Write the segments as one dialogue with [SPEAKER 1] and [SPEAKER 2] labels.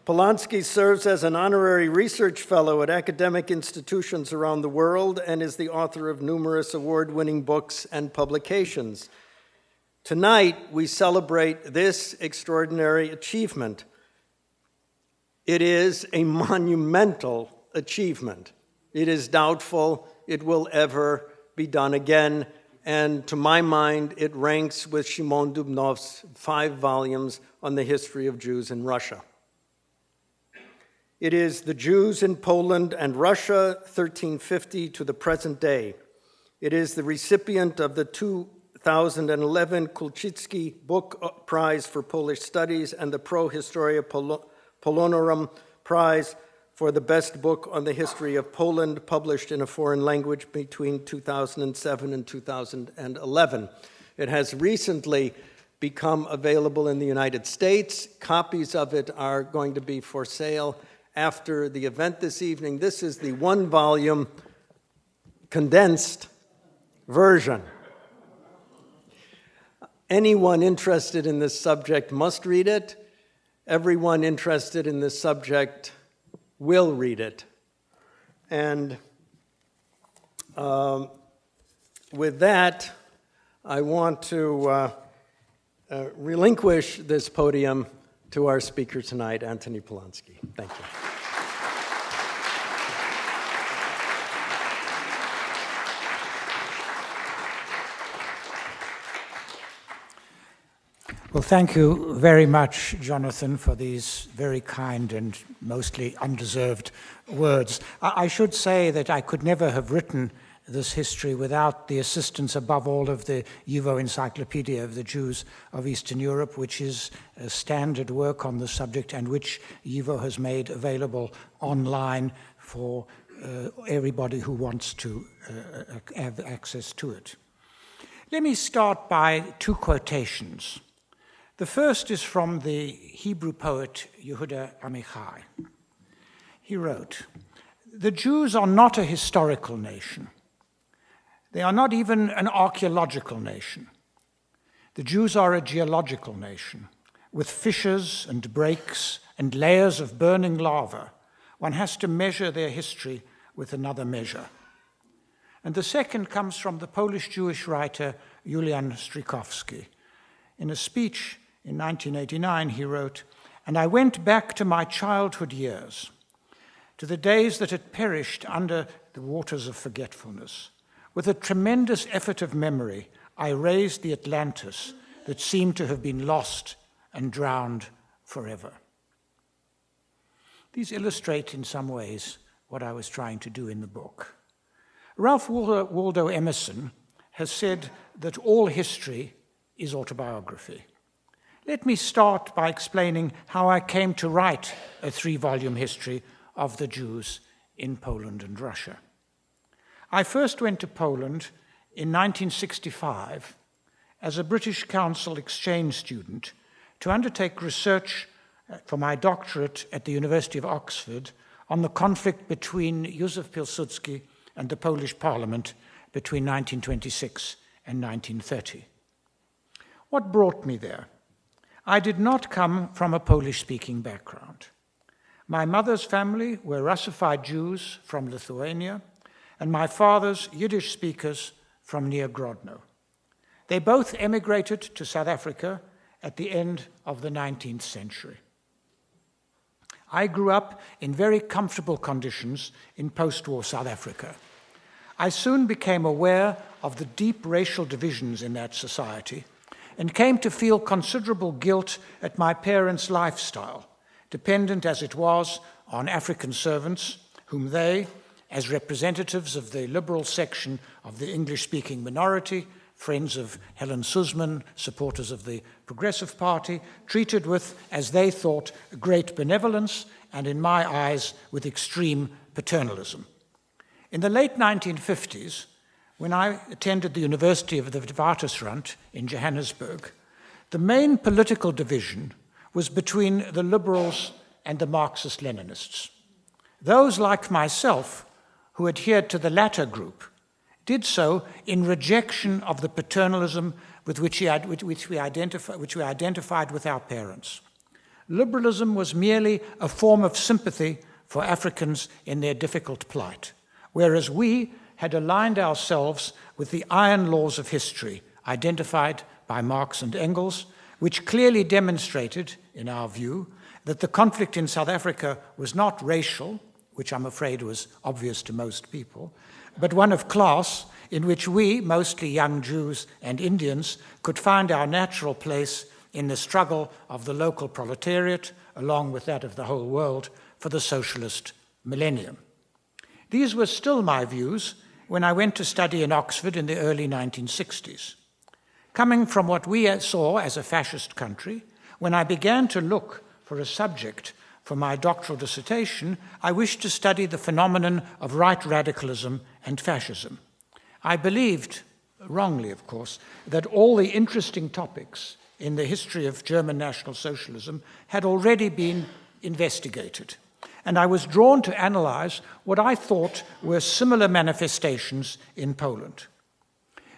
[SPEAKER 1] Polonsky serves as an honorary research fellow at academic institutions around the world and is the author of numerous award-winning books and publications. Tonight, we celebrate this extraordinary achievement. It is a monumental achievement. It is doubtful it will ever be done again, and to my mind, it ranks with Szymon Dubnow's 5 volumes on the history of Jews in Russia. It is the Jews in Poland and Russia, 1350 to the present day. It is the recipient of the 2011 Kulczycki Book Prize for Polish Studies and the Pro Historia Polonorum Prize for the best book on the history of Poland, published in a foreign language between 2007 and 2011. It has recently become available in the United States. Copies of it are going to be for sale after the event this evening. This is the 1-volume condensed version. Anyone interested in this subject must read it. Everyone interested in this subject will read it. And with that, I want to relinquish this podium to our speaker tonight, Antony Polonsky. Thank you.
[SPEAKER 2] Well, thank you very much, Jonathan, for these very kind and mostly undeserved words. I should say that I could never have written this history without the assistance, above all, of the YIVO Encyclopedia of the Jews of Eastern Europe, which is a standard work on the subject and which YIVO has made available online for everybody who wants to have access to it. Let me start by 2 quotations. The first is from the Hebrew poet Yehuda Amichai. He wrote, "The Jews are not a historical nation. They are not even an archaeological nation. The Jews are a geological nation, with fissures and breaks and layers of burning lava. One has to measure their history with another measure." And the second comes from the Polish Jewish writer Julian Strykowski. In a speech in 1989, he wrote, "And I went back to my childhood years, to the days that had perished under the waters of forgetfulness. With a tremendous effort of memory, I raised the Atlantis that seemed to have been lost and drowned forever." These illustrate in some ways what I was trying to do in the book. Ralph Waldo Emerson has said that all history is autobiography. Let me start by explaining how I came to write a 3-volume history of the Jews in Poland and Russia. I first went to Poland in 1965 as a British Council exchange student to undertake research for my doctorate at the University of Oxford on the conflict between Józef Pilsudski and the Polish Parliament between 1926 and 1930. What brought me there? I did not come from a Polish-speaking background. My mother's family were Russified Jews from Lithuania, and my father's Yiddish speakers from near Grodno. They both emigrated to South Africa at the end of the 19th century. I grew up in very comfortable conditions in post-war South Africa. I soon became aware of the deep racial divisions in that society and came to feel considerable guilt at my parents' lifestyle, dependent as it was on African servants, whom they, as representatives of the liberal section of the English-speaking minority, friends of Helen Suzman, supporters of the Progressive Party, treated with, as they thought, great benevolence, and in my eyes, with extreme paternalism. In the late 1950s, when I attended the University of the Witwatersrand in Johannesburg, the main political division was between the liberals and the Marxist-Leninists. Those like myself, who adhered to the latter group, did so in rejection of the paternalism with which we identified with our parents. liberalism was merely a form of sympathy for Africans in their difficult plight, whereas we had aligned ourselves with the iron laws of history identified by Marx and Engels, which clearly demonstrated, in our view, that the conflict in South Africa was not racial, which I'm afraid was obvious to most people, but one of class, in which we, mostly young Jews and Indians, could find our natural place in the struggle of the local proletariat, along with that of the whole world, for the socialist millennium. These were still my views when I went to study in Oxford in the early 1960s. Coming from what we saw as a fascist country, when I began to look for a subject for my doctoral dissertation, I wished to study the phenomenon of right radicalism and fascism. I believed, wrongly of course, that all the interesting topics in the history of German National Socialism had already been investigated. And I was drawn to analyze what I thought were similar manifestations in Poland.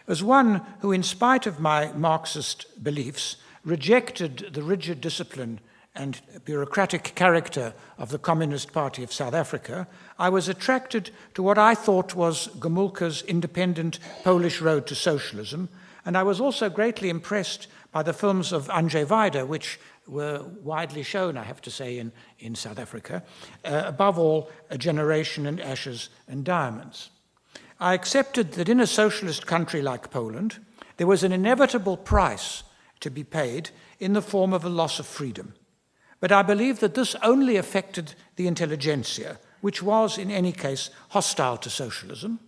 [SPEAKER 2] As one who, in spite of my Marxist beliefs, rejected the rigid discipline and bureaucratic character of the Communist Party of South Africa, I was attracted to what I thought was Gomulka's independent Polish road to socialism, and I was also greatly impressed by the films of Andrzej Wajda, which were widely shown, I have to say, in South Africa, above all, A Generation in Ashes and Diamonds. I accepted that in a socialist country like Poland, there was an inevitable price to be paid in the form of a loss of freedom. But I believe that this only affected the intelligentsia, which was, in any case, hostile to socialism,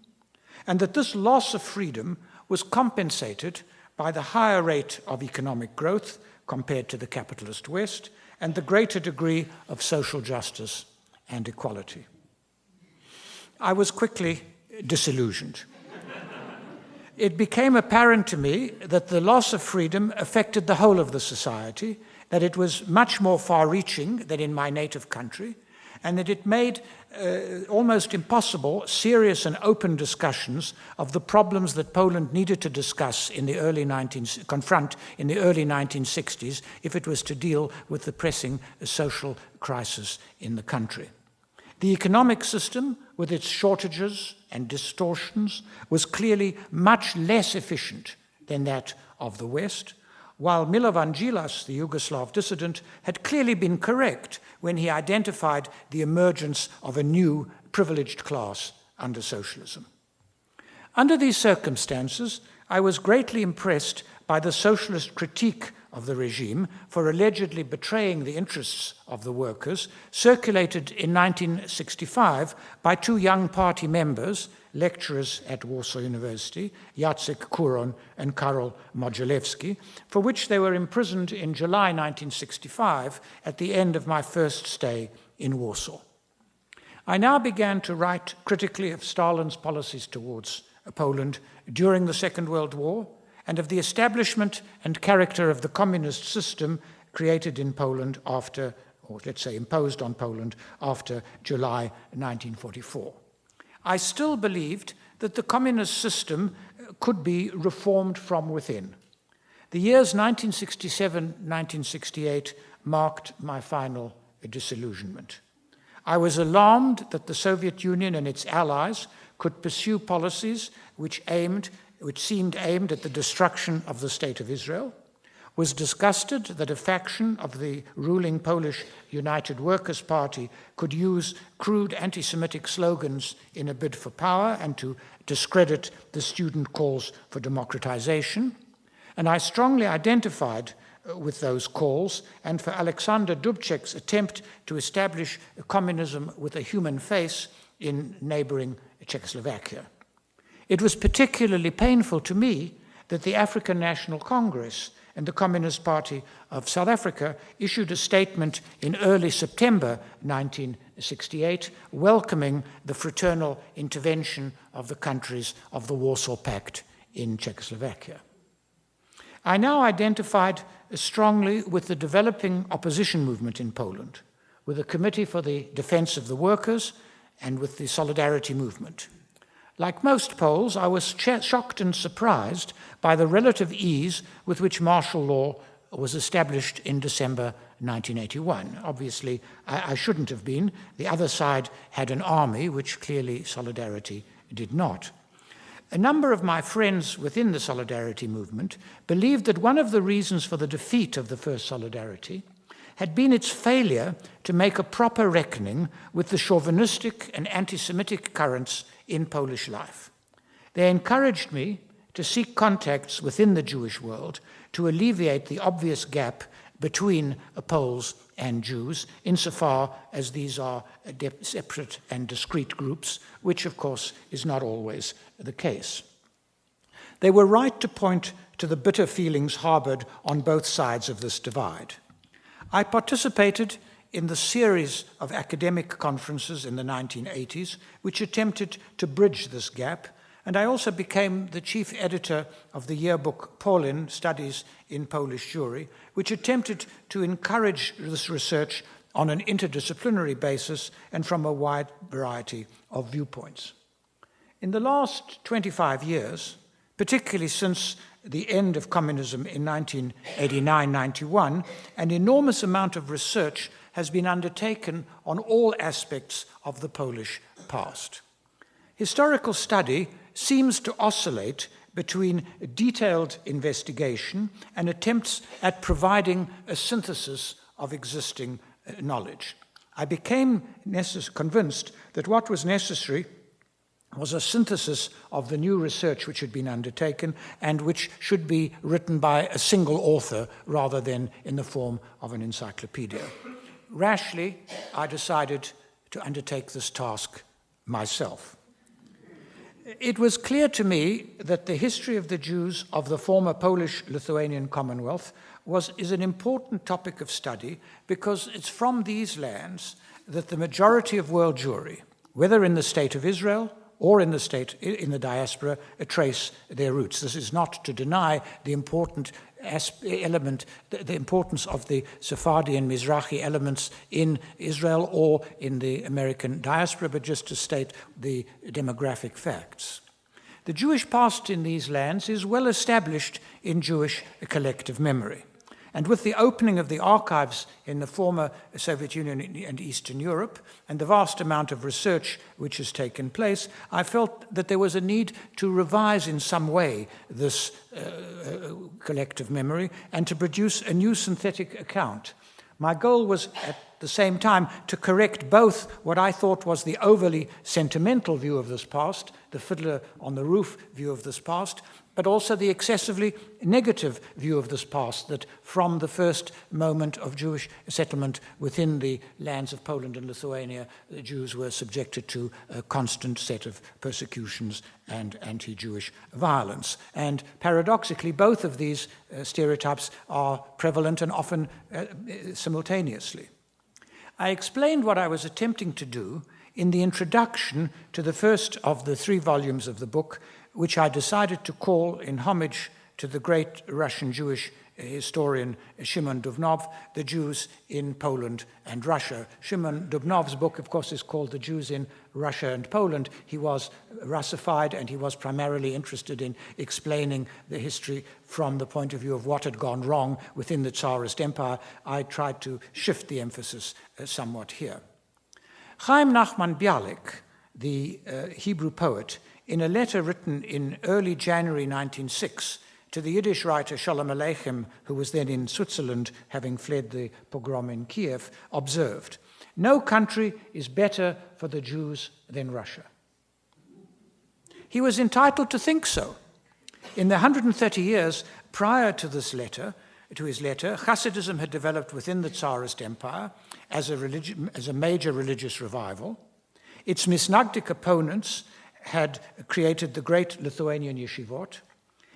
[SPEAKER 2] and that this loss of freedom was compensated by the higher rate of economic growth compared to the capitalist West and the greater degree of social justice and equality. I was quickly disillusioned. It became apparent to me that the loss of freedom affected the whole of the society, that it was much more far-reaching than in my native country, and that it made almost impossible serious and open discussions of the problems that Poland needed to discuss confront in the early 1960s if it was to deal with the pressing social crisis in the country. The economic system, with its shortages and distortions, was clearly much less efficient than that of the West, while Milovan Djilas, the Yugoslav dissident, had clearly been correct when he identified the emergence of a new privileged class under socialism. Under these circumstances, I was greatly impressed by the socialist critique of the regime for allegedly betraying the interests of the workers, circulated in 1965 by two young party members, lecturers at Warsaw University, Jacek Kuron and Karol Modzelewski, for which they were imprisoned in July 1965 at the end of my first stay in Warsaw. I now began to write critically of Stalin's policies towards Poland during the Second World War, and of the establishment and character of the communist system created in Poland after, or let's say imposed on Poland after July 1944. I still believed that the communist system could be reformed from within. The years 1967-1968 marked my final disillusionment. I was alarmed that the Soviet Union and its allies could pursue policies which seemed aimed at the destruction of the State of Israel, was disgusted that a faction of the ruling Polish United Workers' Party could use crude anti-Semitic slogans in a bid for power and to discredit the student calls for democratization. And I strongly identified with those calls and for Alexander Dubček's attempt to establish a communism with a human face in neighboring Czechoslovakia. It was particularly painful to me that the African National Congress and the Communist Party of South Africa issued a statement in early September 1968 welcoming the fraternal intervention of the countries of the Warsaw Pact in Czechoslovakia. I now identified strongly with the developing opposition movement in Poland, with the Committee for the Defense of the Workers and with the Solidarity Movement. Like most Poles, I was shocked and surprised by the relative ease with which martial law was established in December 1981. Obviously, I shouldn't have been. The other side had an army, which clearly Solidarity did not. A number of my friends within the Solidarity movement believed that one of the reasons for the defeat of the first Solidarity had been its failure to make a proper reckoning with the chauvinistic and anti-Semitic currents in Polish life. They encouraged me to seek contacts within the Jewish world to alleviate the obvious gap between Poles and Jews, insofar as these are separate and discrete groups, which of course is not always the case. They were right to point to the bitter feelings harbored on both sides of this divide. I participated in the series of academic conferences in the 1980s, which attempted to bridge this gap, and I also became the chief editor of the yearbook Polin, Studies in Polish Jewry, which attempted to encourage this research on an interdisciplinary basis and from a wide variety of viewpoints. In the last 25 years, particularly since the end of communism in 1989-91, an enormous amount of research has been undertaken on all aspects of the Polish past. Historical study seems to oscillate between detailed investigation and attempts at providing a synthesis of existing knowledge. I became convinced that what was necessary was a synthesis of the new research which had been undertaken and which should be written by a single author rather than in the form of an encyclopedia. Rashly, I decided to undertake this task myself. It was clear to me that the history of the Jews of the former Polish-Lithuanian Commonwealth is an important topic of study because it's from these lands that the majority of world Jewry, whether in the state of Israel or in the diaspora, trace their roots. This is not to deny the important element, the importance of the Sephardi and Mizrahi elements in Israel or in the American diaspora, but just to state the demographic facts. The Jewish past in these lands is well established in Jewish collective memory. And with the opening of the archives in the former Soviet Union and Eastern Europe, and the vast amount of research which has taken place, I felt that there was a need to revise in some way this collective memory and to produce a new synthetic account. My goal was at the same time to correct both what I thought was the overly sentimental view of this past, the fiddler on the roof view of this past, but also the excessively negative view of this past, that from the first moment of Jewish settlement within the lands of Poland and Lithuania, the Jews were subjected to a constant set of persecutions and anti-Jewish violence. And paradoxically, both of these stereotypes are prevalent and often simultaneously. I explained what I was attempting to do in the introduction to the first of the 3 volumes of the book, which I decided to call, in homage to the great Russian Jewish historian Shimon Dubnov, The Jews in Poland and Russia. Shimon Dubnov's book, of course, is called The Jews in Russia and Poland. He was Russified, and he was primarily interested in explaining the history from the point of view of what had gone wrong within the Tsarist Empire. I tried to shift the emphasis somewhat here. Chaim Nachman Bialik, the Hebrew poet, in a letter written in early January 1906 to the Yiddish writer Sholem Aleichem, who was then in Switzerland having fled the pogrom in Kiev, observed, "No country is better for the Jews than Russia." He was entitled to think so. In the 130 years prior to his letter, Hasidism had developed within the Tsarist Empire as a major religious revival. Its Misnagdic opponents had created the great Lithuanian yeshivot.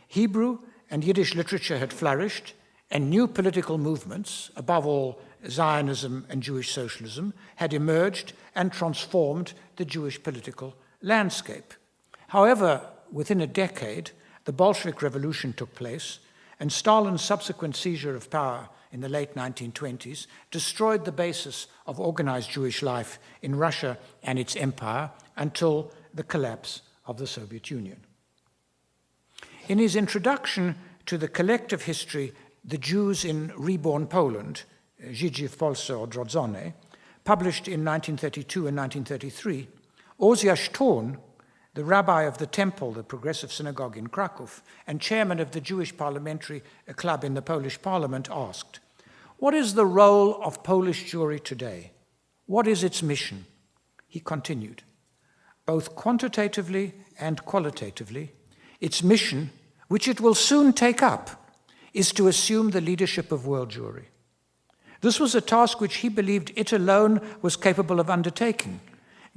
[SPEAKER 2] Hebrew and Yiddish literature had flourished, and new political movements, above all Zionism and Jewish socialism, had emerged and transformed the Jewish political landscape. However, within a decade, the Bolshevik Revolution took place, and Stalin's subsequent seizure of power in the late 1920s destroyed the basis of organized Jewish life in Russia and its empire until the collapse of the Soviet Union. In his introduction to the collective history, The Jews in Reborn Poland, Życie w Polsce odrodzone, published in 1932 and 1933, Ozjasz Torn, the rabbi of the Temple, the Progressive Synagogue in Krakow, and chairman of the Jewish Parliamentary Club in the Polish Parliament, asked, "What is the role of Polish Jewry today? What is its mission?" He continued, "Both quantitatively and qualitatively, its mission, which it will soon take up, is to assume the leadership of world Jewry. This was a task which he believed it alone was capable of undertaking,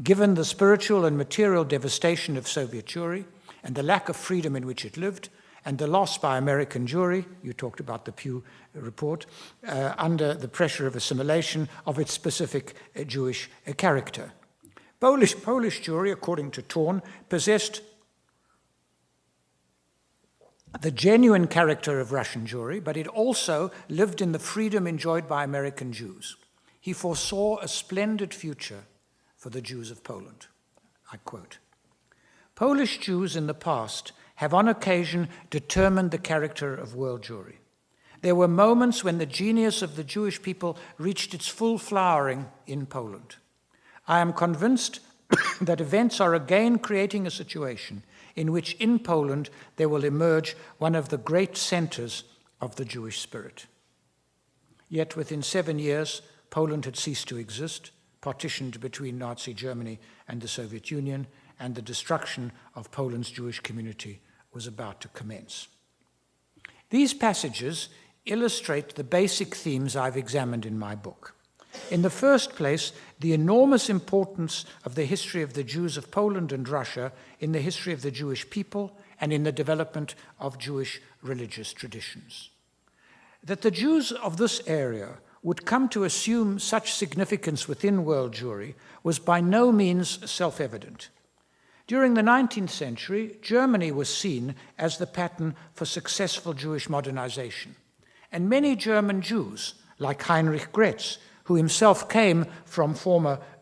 [SPEAKER 2] given the spiritual and material devastation of Soviet Jewry and the lack of freedom in which it lived, and the loss by American Jewry, you talked about the Pew report, under the pressure of assimilation of its specific Jewish character. Polish Jewry, according to Torn, possessed the genuine character of Russian Jewry, but it also lived in the freedom enjoyed by American Jews. He foresaw a splendid future for the Jews of Poland. I quote, "Polish Jews in the past have on occasion determined the character of world Jewry. There were moments when the genius of the Jewish people reached its full flowering in Poland. I am convinced that events are again creating a situation in which in Poland there will emerge one of the great centers of the Jewish spirit." Yet within 7 years, Poland had ceased to exist, partitioned between Nazi Germany and the Soviet Union, and the destruction of Poland's Jewish community was about to commence. These passages illustrate the basic themes I've examined in my book. In the first place, the enormous importance of the history of the Jews of Poland and Russia in the history of the Jewish people and in the development of Jewish religious traditions. That the Jews of this area would come to assume such significance within world Jewry was by no means self-evident. During the 19th century, Germany was seen as the pattern for successful Jewish modernization. And many German Jews, like Heinrich Gretz, who himself came from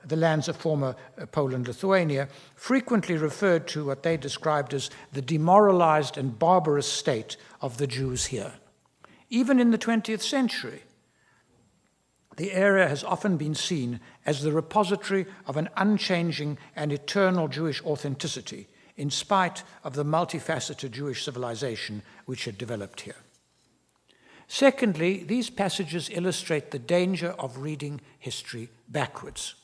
[SPEAKER 2] the lands of former Poland-Lithuania, frequently referred to what they described as the demoralized and barbarous state of the Jews here. Even in the 20th century, the area has often been seen as the repository of an unchanging and eternal Jewish authenticity, in spite of the multifaceted Jewish civilization which had developed here. Secondly, these passages illustrate the danger of reading history backwards.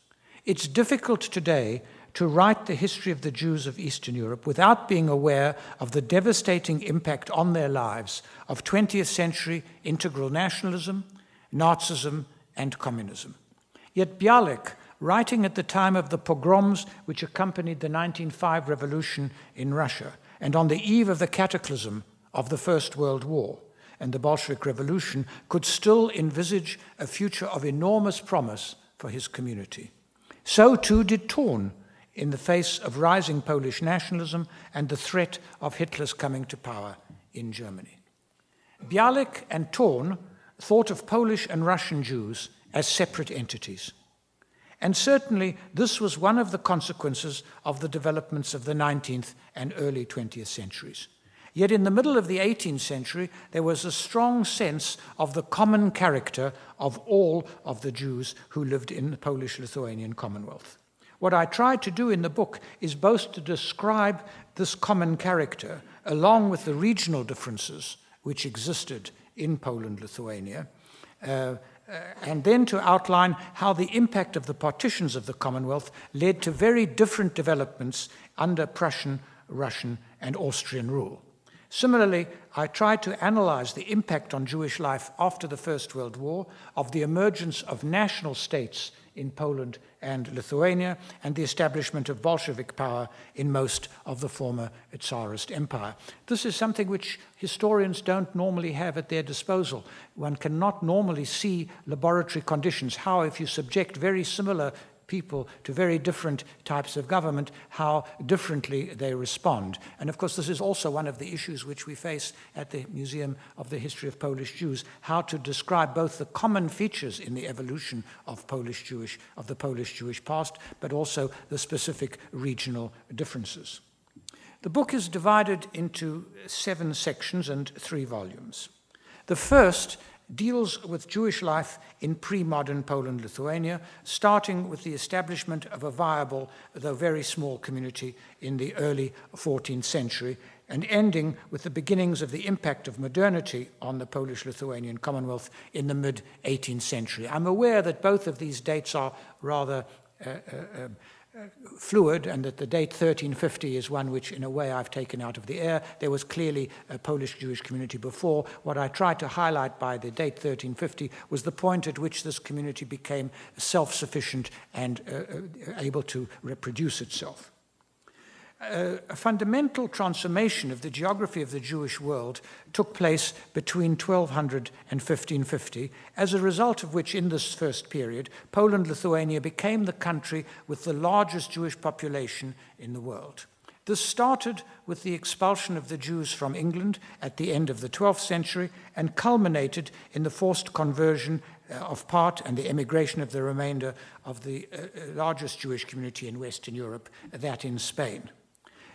[SPEAKER 2] It's difficult today to write the history of the Jews of Eastern Europe without being aware of the devastating impact on their lives of 20th century integral nationalism, Nazism, and communism. Yet Bialik, writing at the time of the pogroms which accompanied the 1905 revolution in Russia, and on the eve of the cataclysm of the First World War and the Bolshevik Revolution, could still envisage a future of enormous promise for his community. So too did Torn, in the face of rising Polish nationalism and the threat of Hitler's coming to power in Germany. Bialik and Torn thought of Polish and Russian Jews as separate entities. And certainly this was one of the consequences of the developments of the 19th and early 20th centuries. Yet in the middle of the 18th century, there was a strong sense of the common character of all of the Jews who lived in the Polish-Lithuanian Commonwealth. What I tried to do in the book is both to describe this common character along with the regional differences which existed in Poland-Lithuania, and then to outline how the impact of the partitions of the Commonwealth led to very different developments under Prussian, Russian, and Austrian rule. Similarly, I tried to analyze the impact on Jewish life after the First World War of the emergence of national states in Poland and Lithuania and the establishment of Bolshevik power in most of the former Tsarist Empire. This is something which historians don't normally have at their disposal. One cannot normally see laboratory conditions, how if you subject very similar people to very different types of government, how differently they respond. And of course, this is also one of the issues which we face at the Museum of the History of Polish Jews, how to describe both the common features in the evolution of the Polish Jewish past, but also the specific regional differences. The book is divided into 7 sections and 3 volumes. The first deals with Jewish life in pre-modern Poland-Lithuania, starting with the establishment of a viable, though very small, community in the early 14th century, and ending with the beginnings of the impact of modernity on the Polish-Lithuanian Commonwealth in the mid-18th century. I'm aware that both of these dates are rather fluid, and that the date 1350 is one which, in a way, I've taken out of the air. There was clearly a Polish Jewish community before. What I tried to highlight by the date 1350 was the point at which this community became self-sufficient and able to reproduce itself. A fundamental transformation of the geography of the Jewish world took place between 1200 and 1550, as a result of which, in this first period, Poland-Lithuania became the country with the largest Jewish population in the world. This started with the expulsion of the Jews from England at the end of the 12th century and culminated in the forced conversion of part and the emigration of the remainder of the largest Jewish community in Western Europe, that in Spain.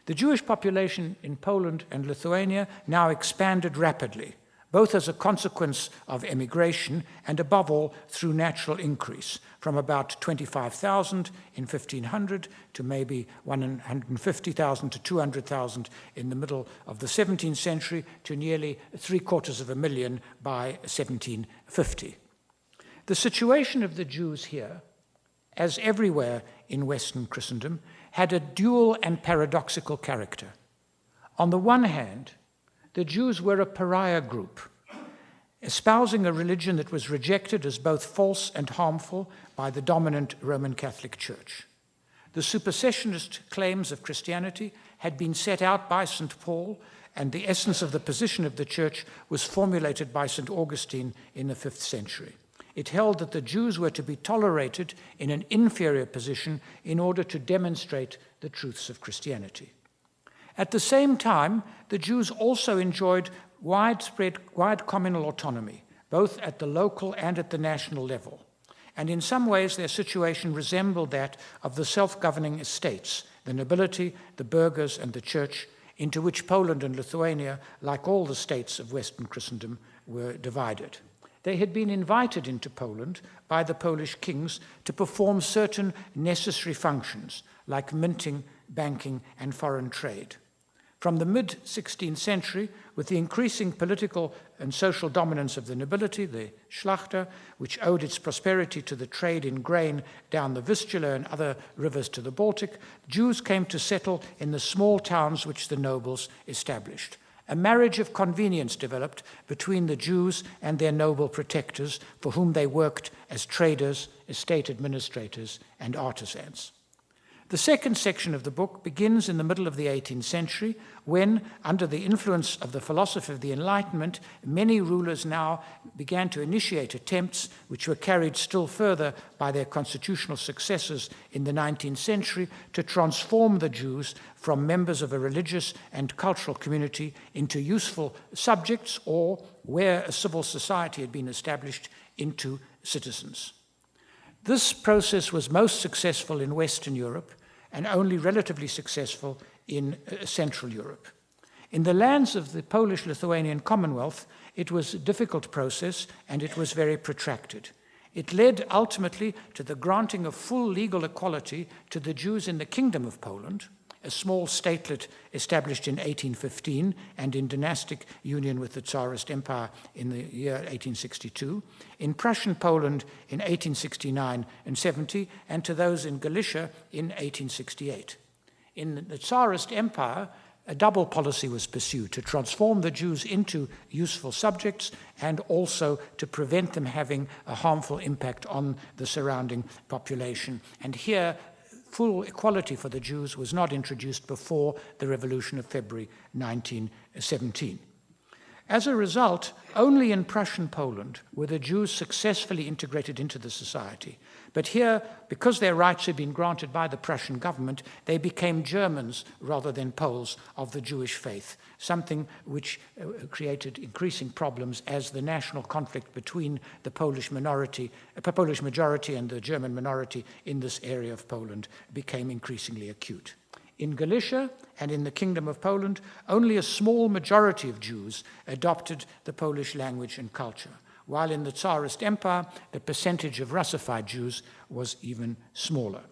[SPEAKER 2] The Jewish population in Poland and Lithuania now expanded rapidly, both as a consequence of emigration and, above all, through natural increase, from about 25,000 in 1500 to maybe 150,000 to 200,000 in the middle of the 17th century to nearly 750,000 by 1750. The situation of the Jews here, as everywhere in Western Christendom, had a dual and paradoxical character. On the one hand, the Jews were a pariah group, espousing a religion that was rejected as both false and harmful by the dominant Roman Catholic Church. The supersessionist claims of Christianity had been set out by St. Paul, and the essence of the position of the Church was formulated by St. Augustine in the 5th century. It held that the Jews were to be tolerated in an inferior position in order to demonstrate the truths of Christianity. At the same time, the Jews also enjoyed wide communal autonomy, both at the local and at the national level. And in some ways, their situation resembled that of the self-governing estates, the nobility, the burghers, and the church, into which Poland and Lithuania, like all the states of Western Christendom, were divided. They had been invited into Poland by the Polish kings to perform certain necessary functions, like minting, banking, and foreign trade. From the mid-16th century, with the increasing political and social dominance of the nobility, the Szlachta, which owed its prosperity to the trade in grain down the Vistula and other rivers to the Baltic, Jews came to settle in the small towns which the nobles established. A marriage of convenience developed between the Jews and their noble protectors, for whom they worked as traders, estate administrators, and artisans. The second section of the book begins in the middle of the 18th century, when, under the influence of the philosophy of the Enlightenment, many rulers now began to initiate attempts, which were carried still further by their constitutional successors in the 19th century, to transform the Jews from members of a religious and cultural community into useful subjects, or, where a civil society had been established, into citizens. This process was most successful in Western Europe and only relatively successful in Central Europe. In the lands of the Polish-Lithuanian Commonwealth, it was a difficult process and it was very protracted. It led ultimately to the granting of full legal equality to the Jews in the Kingdom of Poland, a small statelet established in 1815 and in dynastic union with the Tsarist Empire in the year 1862, in Prussian Poland in 1869 and 70, and to those in Galicia in 1868. In the Tsarist Empire, a double policy was pursued: to transform the Jews into useful subjects and also to prevent them having a harmful impact on the surrounding population. And here, full equality for the Jews was not introduced before the Revolution of February 1917. As a result, only in Prussian Poland were the Jews successfully integrated into the society. But here, because their rights had been granted by the Prussian government, they became Germans rather than Poles of the Jewish faith, something which created increasing problems as the national conflict between the Polish majority and the German minority in this area of Poland became increasingly acute. In Galicia and in the Kingdom of Poland, only a small majority of Jews adopted the Polish language and culture, while in the Tsarist Empire, the percentage of Russified Jews was even smaller.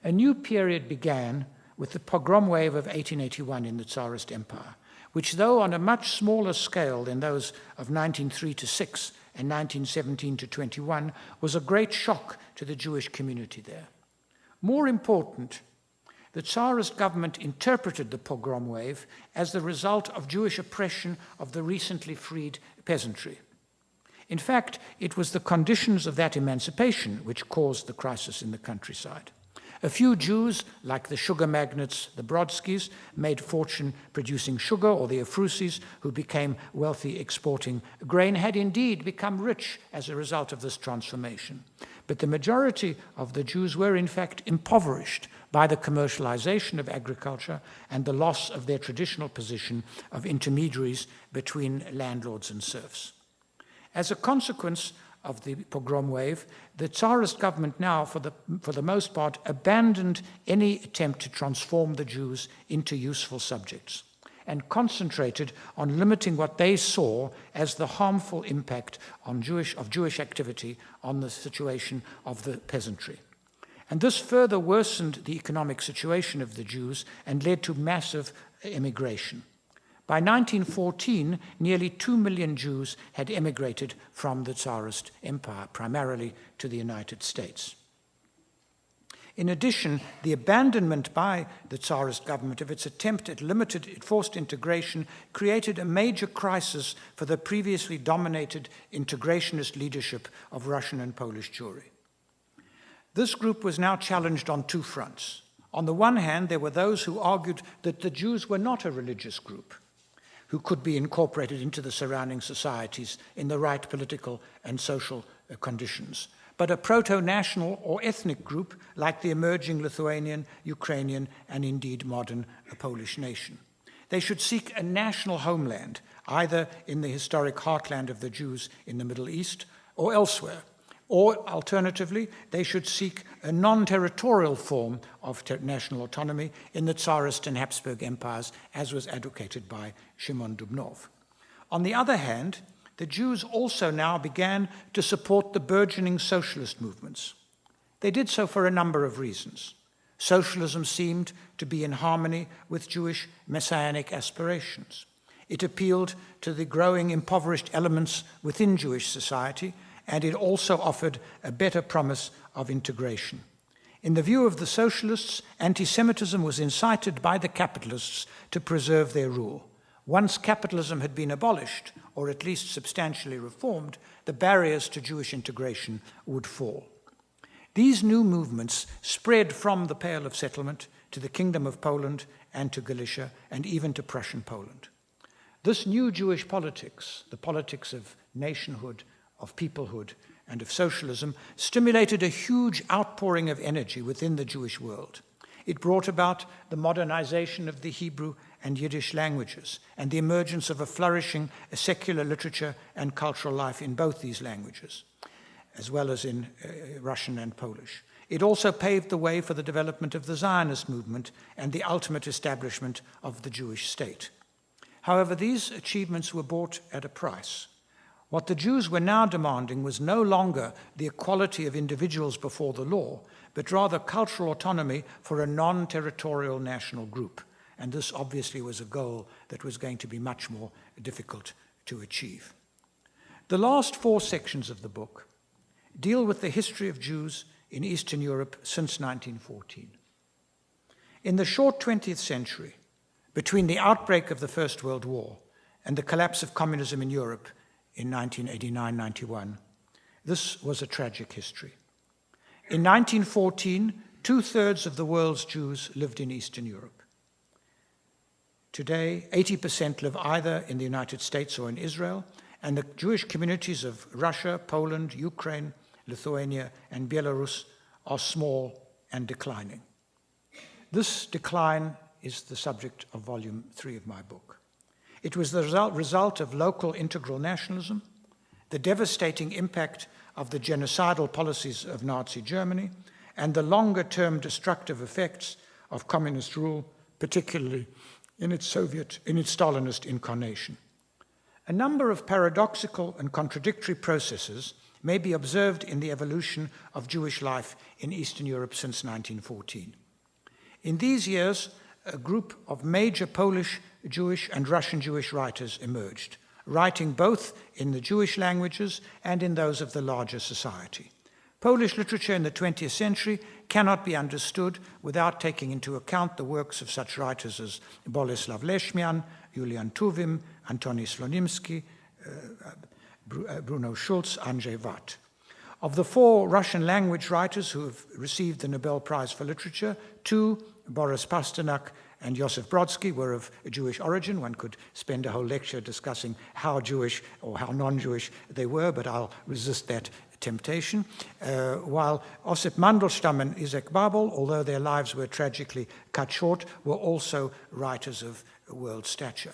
[SPEAKER 2] A new period began with the pogrom wave of 1881 in the Tsarist Empire, which, though on a much smaller scale than those of 1903 to 6 and 1917 to 21, was a great shock to the Jewish community there. More important, the Tsarist government interpreted the pogrom wave as the result of Jewish oppression of the recently freed peasantry. In fact, it was the conditions of that emancipation which caused the crisis in the countryside. A few Jews, like the sugar magnates, the Brodskys, made fortune producing sugar, or the Efrusis, who became wealthy exporting grain, had indeed become rich as a result of this transformation. But the majority of the Jews were in fact impoverished by the commercialization of agriculture and the loss of their traditional position of intermediaries between landlords and serfs. As a consequence of the pogrom wave, the Tsarist government now, for the most part, abandoned any attempt to transform the Jews into useful subjects and concentrated on limiting what they saw as the harmful impact of Jewish activity on the situation of the peasantry. And this further worsened the economic situation of the Jews and led to massive immigration. By 1914, nearly 2 million Jews had emigrated from the Tsarist Empire, primarily to the United States. In addition, the abandonment by the Tsarist government of its attempt at limited forced integration created a major crisis for the previously dominated integrationist leadership of Russian and Polish Jewry. This group was now challenged on two fronts. On the one hand, there were those who argued that the Jews were not a religious group, who could be incorporated into the surrounding societies in the right political and social conditions, but a proto-national or ethnic group like the emerging Lithuanian, Ukrainian, and indeed modern Polish nation. They should seek a national homeland, either in the historic heartland of the Jews in the Middle East or elsewhere, or alternatively, they should seek a non-territorial form of national autonomy in the Tsarist and Habsburg empires, as was advocated by Shimon Dubnov. On the other hand, the Jews also now began to support the burgeoning socialist movements. They did so for a number of reasons. Socialism seemed to be in harmony with Jewish messianic aspirations. It appealed to the growing impoverished elements within Jewish society, and it also offered a better promise of integration. In the view of the socialists, anti-Semitism was incited by the capitalists to preserve their rule. Once capitalism had been abolished, or at least substantially reformed, the barriers to Jewish integration would fall. These new movements spread from the Pale of Settlement to the Kingdom of Poland and to Galicia, and even to Prussian Poland. This new Jewish politics, the politics of nationhood, of peoplehood, and of socialism, stimulated a huge outpouring of energy within the Jewish world. It brought about the modernization of the Hebrew and Yiddish languages and the emergence of a flourishing secular literature and cultural life in both these languages, as well as in Russian and Polish. It also paved the way for the development of the Zionist movement and the ultimate establishment of the Jewish state. However, these achievements were bought at a price. What the Jews were now demanding was no longer the equality of individuals before the law, but rather cultural autonomy for a non-territorial national group. And this obviously was a goal that was going to be much more difficult to achieve. The last 4 sections of the book deal with the history of Jews in Eastern Europe since 1914. In the short 20th century, between the outbreak of the First World War and the collapse of communism in Europe in 1989-91, this was a tragic history. In 1914, 2/3 of the world's Jews lived in Eastern Europe. Today, 80% live either in the United States or in Israel, and the Jewish communities of Russia, Poland, Ukraine, Lithuania, and Belarus are small and declining. This decline is the subject of Volume 3 of my book. It was the result of local integral nationalism, the devastating impact of the genocidal policies of Nazi Germany, and the longer-term destructive effects of communist rule, particularly in its Stalinist incarnation. A number of paradoxical and contradictory processes may be observed in the evolution of Jewish life in Eastern Europe since 1914. In these years, a group of major Polish Jewish and Russian Jewish writers emerged, writing both in the Jewish languages and in those of the larger society. Polish literature in the 20th century cannot be understood without taking into account the works of such writers as Bolesław Leszmian, Julian Tuwim, Antony Slonimsky, Bruno Schulz, Andrzej Watt. Of the four Russian language writers who have received the Nobel Prize for Literature, two, Boris Pasternak and Joseph Brodsky, were of Jewish origin. One could spend a whole lecture discussing how Jewish or how non-Jewish they were, but I'll resist that temptation. While Osip Mandelstam and Isaac Babel, although their lives were tragically cut short, were also writers of world stature.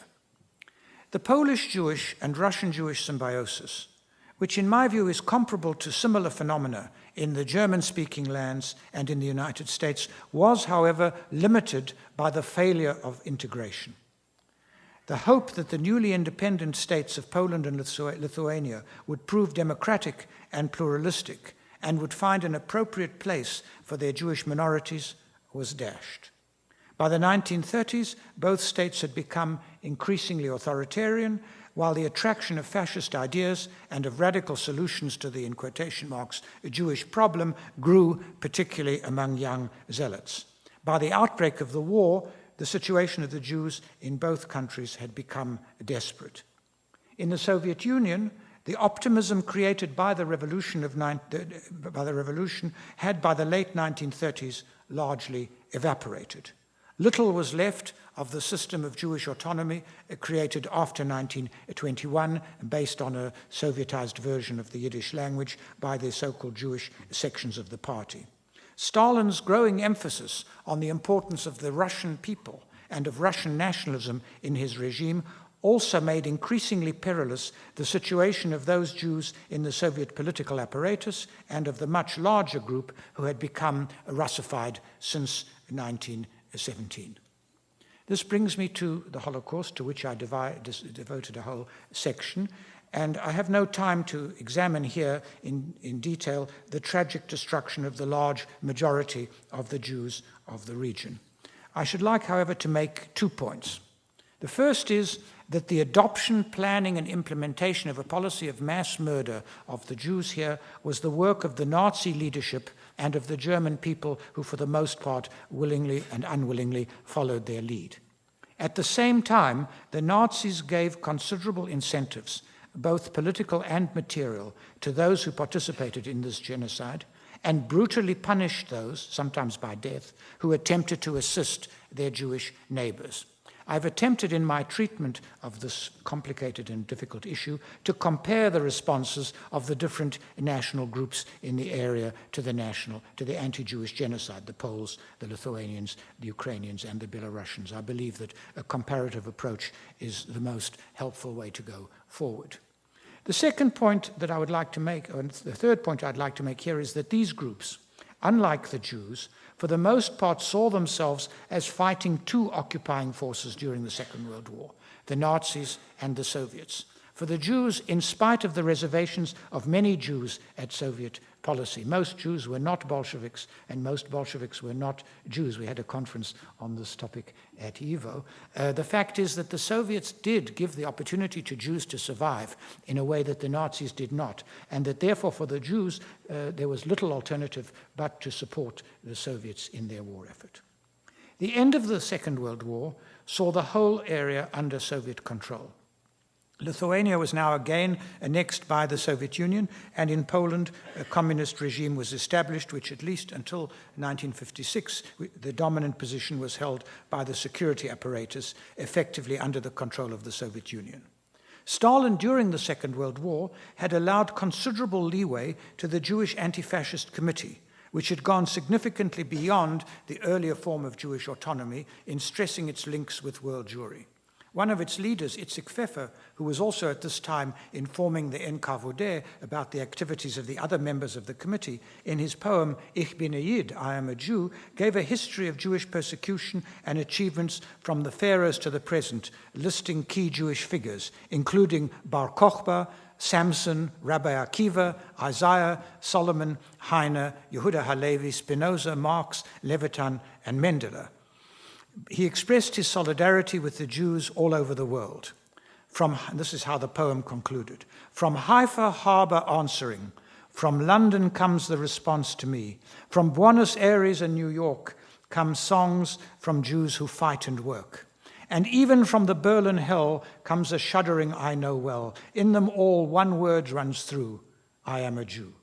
[SPEAKER 2] The Polish Jewish and Russian Jewish symbiosis, which in my view is comparable to similar phenomena in the German-speaking lands and in the United States, was, however, limited by the failure of integration. The hope that the newly independent states of Poland and Lithuania would prove democratic and pluralistic and would find an appropriate place for their Jewish minorities was dashed. By the 1930s, both states had become increasingly authoritarian, while the attraction of fascist ideas and of radical solutions to the, in quotation marks, Jewish problem grew, particularly among young zealots. By the outbreak of the war, the situation of the Jews in both countries had become desperate. In the Soviet Union, the optimism created by the revolution had by the late 1930s largely evaporated. Little was left of the system of Jewish autonomy created after 1921, based on a Sovietized version of the Yiddish language by the so-called Jewish sections of the party. Stalin's growing emphasis on the importance of the Russian people and of Russian nationalism in his regime also made increasingly perilous the situation of those Jews in the Soviet political apparatus and of the much larger group who had become Russified since 1917. This brings me to the Holocaust, to which I devoted a whole section, and I have no time to examine here in detail the tragic destruction of the large majority of the Jews of the region. I should like, however, to make 2 points. The first is that the adoption, planning, and implementation of a policy of mass murder of the Jews here was the work of the Nazi leadership and of the German people who, for the most part, willingly and unwillingly followed their lead. At the same time, the Nazis gave considerable incentives, both political and material, to those who participated in this genocide, and brutally punished those, sometimes by death, who attempted to assist their Jewish neighbors. I've attempted in my treatment of this complicated and difficult issue to compare the responses of the different national groups in the area to the anti-Jewish genocide, the Poles, the Lithuanians, the Ukrainians, and the Belarusians. I believe that a comparative approach is the most helpful way to go forward. The second point that I would like to make, or the third point I'd like to make here, is that these groups, unlike the Jews, for the most part saw themselves as fighting two occupying forces during the Second World War, the Nazis and the Soviets. For the Jews, in spite of the reservations of many Jews at Soviet policy, most Jews were not Bolsheviks and most Bolsheviks were not Jews. We had a conference on this topic at YIVO. The fact is that the Soviets did give the opportunity to Jews to survive in a way that the Nazis did not, and that therefore for the Jews there was little alternative but to support the Soviets in their war effort. The end of the Second World War saw the whole area under Soviet control. Lithuania was now again annexed by the Soviet Union, and in Poland a communist regime was established, which at least until 1956, the dominant position was held by the security apparatus, effectively under the control of the Soviet Union. Stalin, during the Second World War, had allowed considerable leeway to the Jewish Anti-Fascist Committee, which had gone significantly beyond the earlier form of Jewish autonomy in stressing its links with world Jewry. One of its leaders, Itzik Pfeffer, who was also at this time informing the NKVD about the activities of the other members of the committee, in his poem Ich bin a Yid, I am a Jew, gave a history of Jewish persecution and achievements from the pharaohs to the present, listing key Jewish figures, including Bar Kokhba, Samson, Rabbi Akiva, Isaiah, Solomon, Heine, Yehuda Halevi, Spinoza, Marx, Levitan, and Mendele. He expressed his solidarity with the Jews all over the world. And this is how the poem concluded. From Haifa harbor answering, from London comes the response to me. From Buenos Aires and New York come songs from Jews who fight and work. And even from the Berlin hell comes a shuddering I know well. In them all one word runs through, I am a Jew.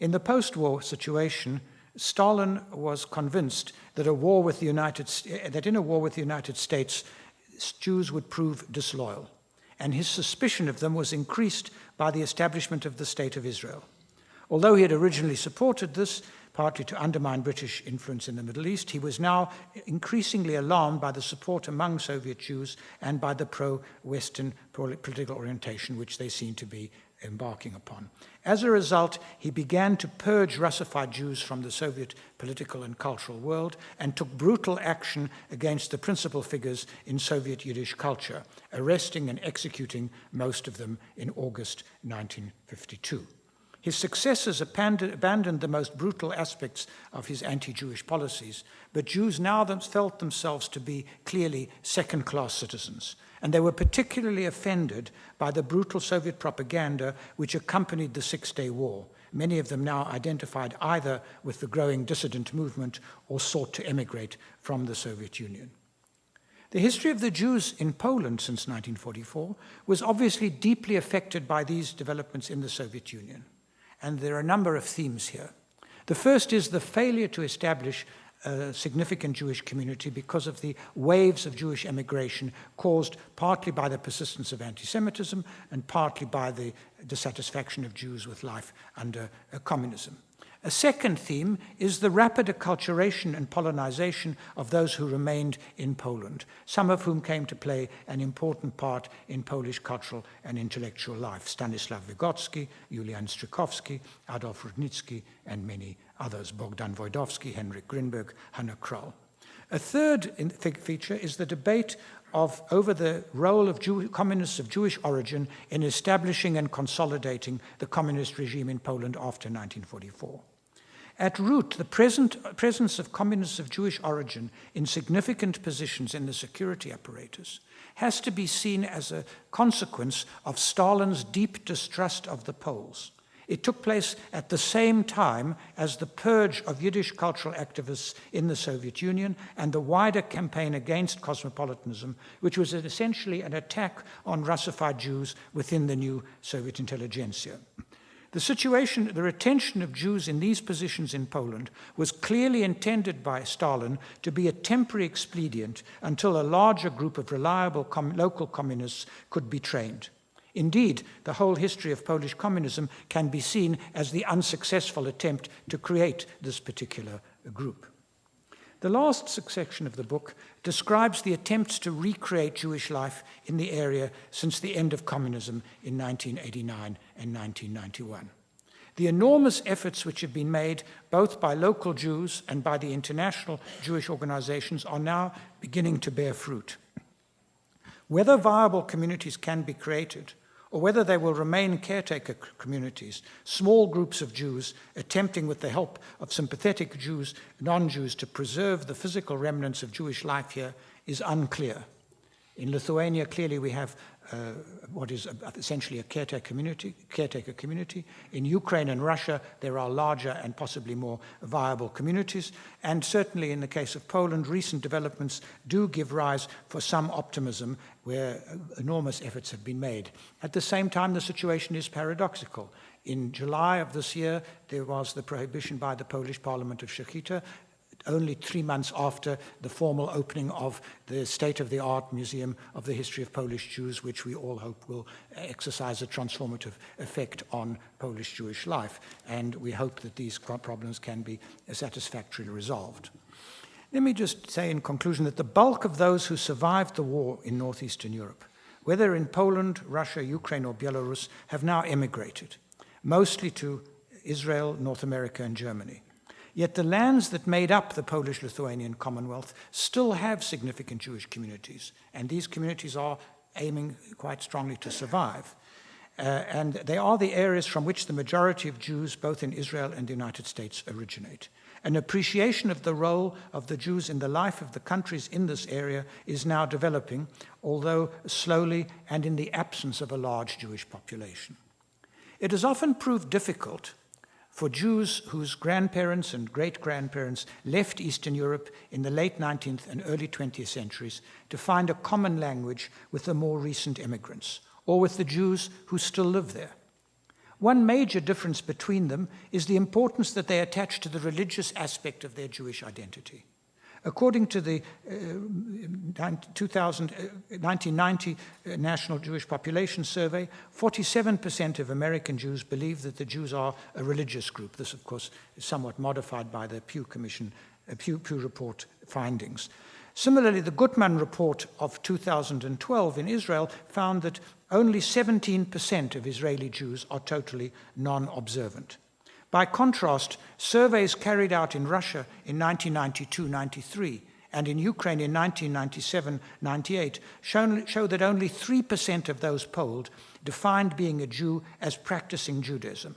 [SPEAKER 2] In the post-war situation, Stalin was convinced that in a war with the United States, Jews would prove disloyal, and his suspicion of them was increased by the establishment of the State of Israel. Although he had originally supported this, partly to undermine British influence in the Middle East, he was now increasingly alarmed by the support among Soviet Jews and by the pro-Western political orientation which they seemed to be embarking upon. As a result, he began to purge Russified Jews from the Soviet political and cultural world and took brutal action against the principal figures in Soviet Yiddish culture, arresting and executing most of them in August 1952. His successors abandoned the most brutal aspects of his anti-Jewish policies, but Jews now felt themselves to be clearly second-class citizens, and they were particularly offended by the brutal Soviet propaganda which accompanied the Six-Day War, many of them now identified either with the growing dissident movement or sought to emigrate from the Soviet Union. The history of the Jews in Poland since 1944 was obviously deeply affected by these developments in the Soviet Union. And there are a number of themes here. The first is the failure to establish a significant Jewish community because of the waves of Jewish emigration caused partly by the persistence of anti-Semitism and partly by the dissatisfaction of Jews with life under communism. A second theme is the rapid acculturation and Polonization of those who remained in Poland, some of whom came to play an important part in Polish cultural and intellectual life. Stanisław Vygotsky, Julian Strykowski, Adolf Rudnicki, and many others, Bogdan Wojdowski, Henryk Grinberg, Hanna Kroll. A third feature is the debate over the role of communists of Jewish origin in establishing and consolidating the communist regime in Poland after 1944. At root, the presence of communists of Jewish origin in significant positions in the security apparatus has to be seen as a consequence of Stalin's deep distrust of the Poles. It took place at the same time as the purge of Yiddish cultural activists in the Soviet Union and the wider campaign against cosmopolitanism, which was essentially an attack on Russified Jews within the new Soviet intelligentsia. The retention of Jews in these positions in Poland was clearly intended by Stalin to be a temporary expedient until a larger group of reliable local communists could be trained. Indeed, the whole history of Polish communism can be seen as the unsuccessful attempt to create this particular group. The last section of the book describes the attempts to recreate Jewish life in the area since the end of communism in 1989 and 1991. The enormous efforts which have been made both by local Jews and by the international Jewish organizations are now beginning to bear fruit. Whether viable communities can be created, or whether they will remain caretaker communities, small groups of Jews attempting with the help of sympathetic Jews, non-Jews, to preserve the physical remnants of Jewish life here is unclear. In Lithuania, clearly we have what is essentially a caretaker community. In Ukraine and Russia, there are larger and possibly more viable communities. And certainly in the case of Poland, recent developments do give rise for some optimism where enormous efforts have been made. At the same time, the situation is paradoxical. In July of this year, there was the prohibition by the Polish Parliament of Szechita, only 3 months after the formal opening of the state-of-the-art Museum of the History of Polish Jews, which we all hope will exercise a transformative effect on Polish Jewish life. And we hope that these problems can be satisfactorily resolved. Let me just say in conclusion that the bulk of those who survived the war in northeastern Europe, whether in Poland, Russia, Ukraine, or Belarus, have now emigrated, mostly to Israel, North America, and Germany. Yet the lands that made up the Polish-Lithuanian Commonwealth still have significant Jewish communities, and these communities are aiming quite strongly to survive. And they are the areas from which the majority of Jews, both in Israel and the United States, originate. An appreciation of the role of the Jews in the life of the countries in this area is now developing, although slowly and in the absence of a large Jewish population. It has often proved difficult for Jews whose grandparents and great-grandparents left Eastern Europe in the late 19th and early 20th centuries to find a common language with the more recent immigrants, or with the Jews who still live there. One major difference between them is the importance that they attach to the religious aspect of their Jewish identity. According to the 1990 National Jewish Population Survey, 47% of American Jews believe that the Jews are a religious group. This, of course, is somewhat modified by the Pew Report findings. Similarly, the Gutman report of 2012 in Israel found that only 17% of Israeli Jews are totally non-observant. By contrast, surveys carried out in Russia in 1992-93 and in Ukraine in 1997-98 show that only 3% of those polled defined being a Jew as practicing Judaism.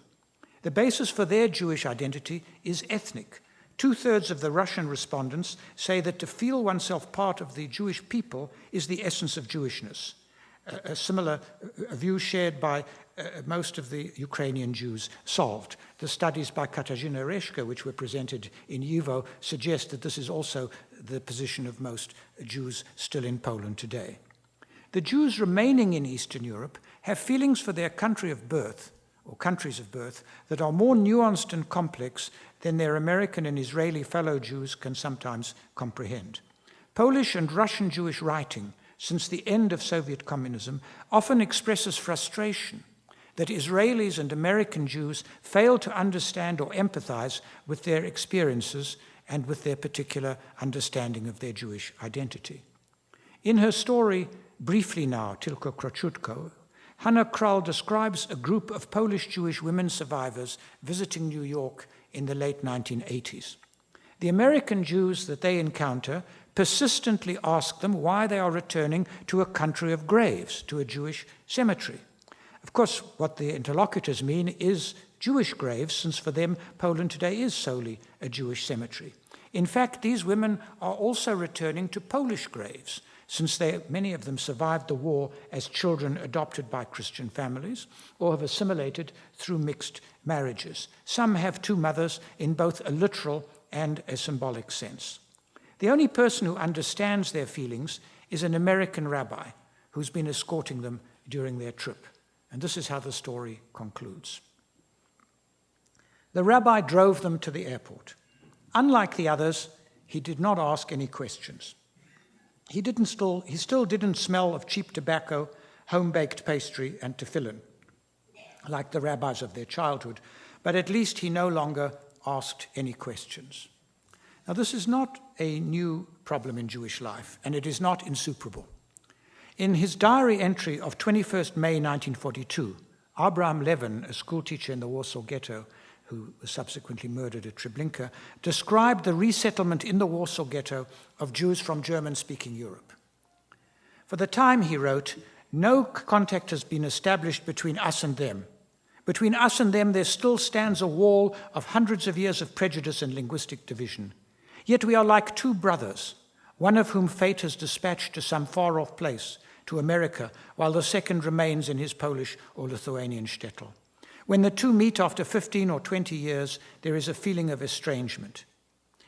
[SPEAKER 2] The basis for their Jewish identity is ethnic. 2/3 of the Russian respondents say that to feel oneself part of the Jewish people is the essence of Jewishness. A similar view shared by most of the Ukrainian Jews solved. The studies by Katarzyna Reszka, which were presented in YIVO, suggest that this is also the position of most Jews still in Poland today. The Jews remaining in Eastern Europe have feelings for their country of birth, or countries of birth, that are more nuanced and complex than their American and Israeli fellow Jews can sometimes comprehend. Polish and Russian Jewish writing, since the end of Soviet communism, often expresses frustration that Israelis and American Jews fail to understand or empathize with their experiences and with their particular understanding of their Jewish identity. In her story, Briefly Now, Tylko Króciutko, Hannah Krall describes a group of Polish Jewish women survivors visiting New York in the late 1980s. The American Jews that they encounter persistently ask them why they are returning to a country of graves, to a Jewish cemetery. Of course, what the interlocutors mean is Jewish graves, since for them Poland today is solely a Jewish cemetery. In fact, these women are also returning to Polish graves, since many of them survived the war as children adopted by Christian families or have assimilated through mixed marriages. Some have two mothers in both a literal and a symbolic sense. The only person who understands their feelings is an American rabbi who's been escorting them during their trip. And this is how the story concludes. The rabbi drove them to the airport. Unlike the others, he did not ask any questions. He still didn't smell of cheap tobacco, home-baked pastry, and tefillin, like the rabbis of their childhood, but at least he no longer asked any questions. Now, this is not a new problem in Jewish life, and it is not insuperable. In his diary entry of 21st May 1942, Abraham Levin, a schoolteacher in the Warsaw Ghetto, who was subsequently murdered at Treblinka, described the resettlement in the Warsaw Ghetto of Jews from German-speaking Europe. For the time, he wrote, no contact has been established between us and them. Between us and them there still stands a wall of hundreds of years of prejudice and linguistic division. Yet we are like two brothers, one of whom fate has dispatched to some far-off place, to America, while the second remains in his Polish or Lithuanian shtetl. When the two meet after 15 or 20 years, there is a feeling of estrangement.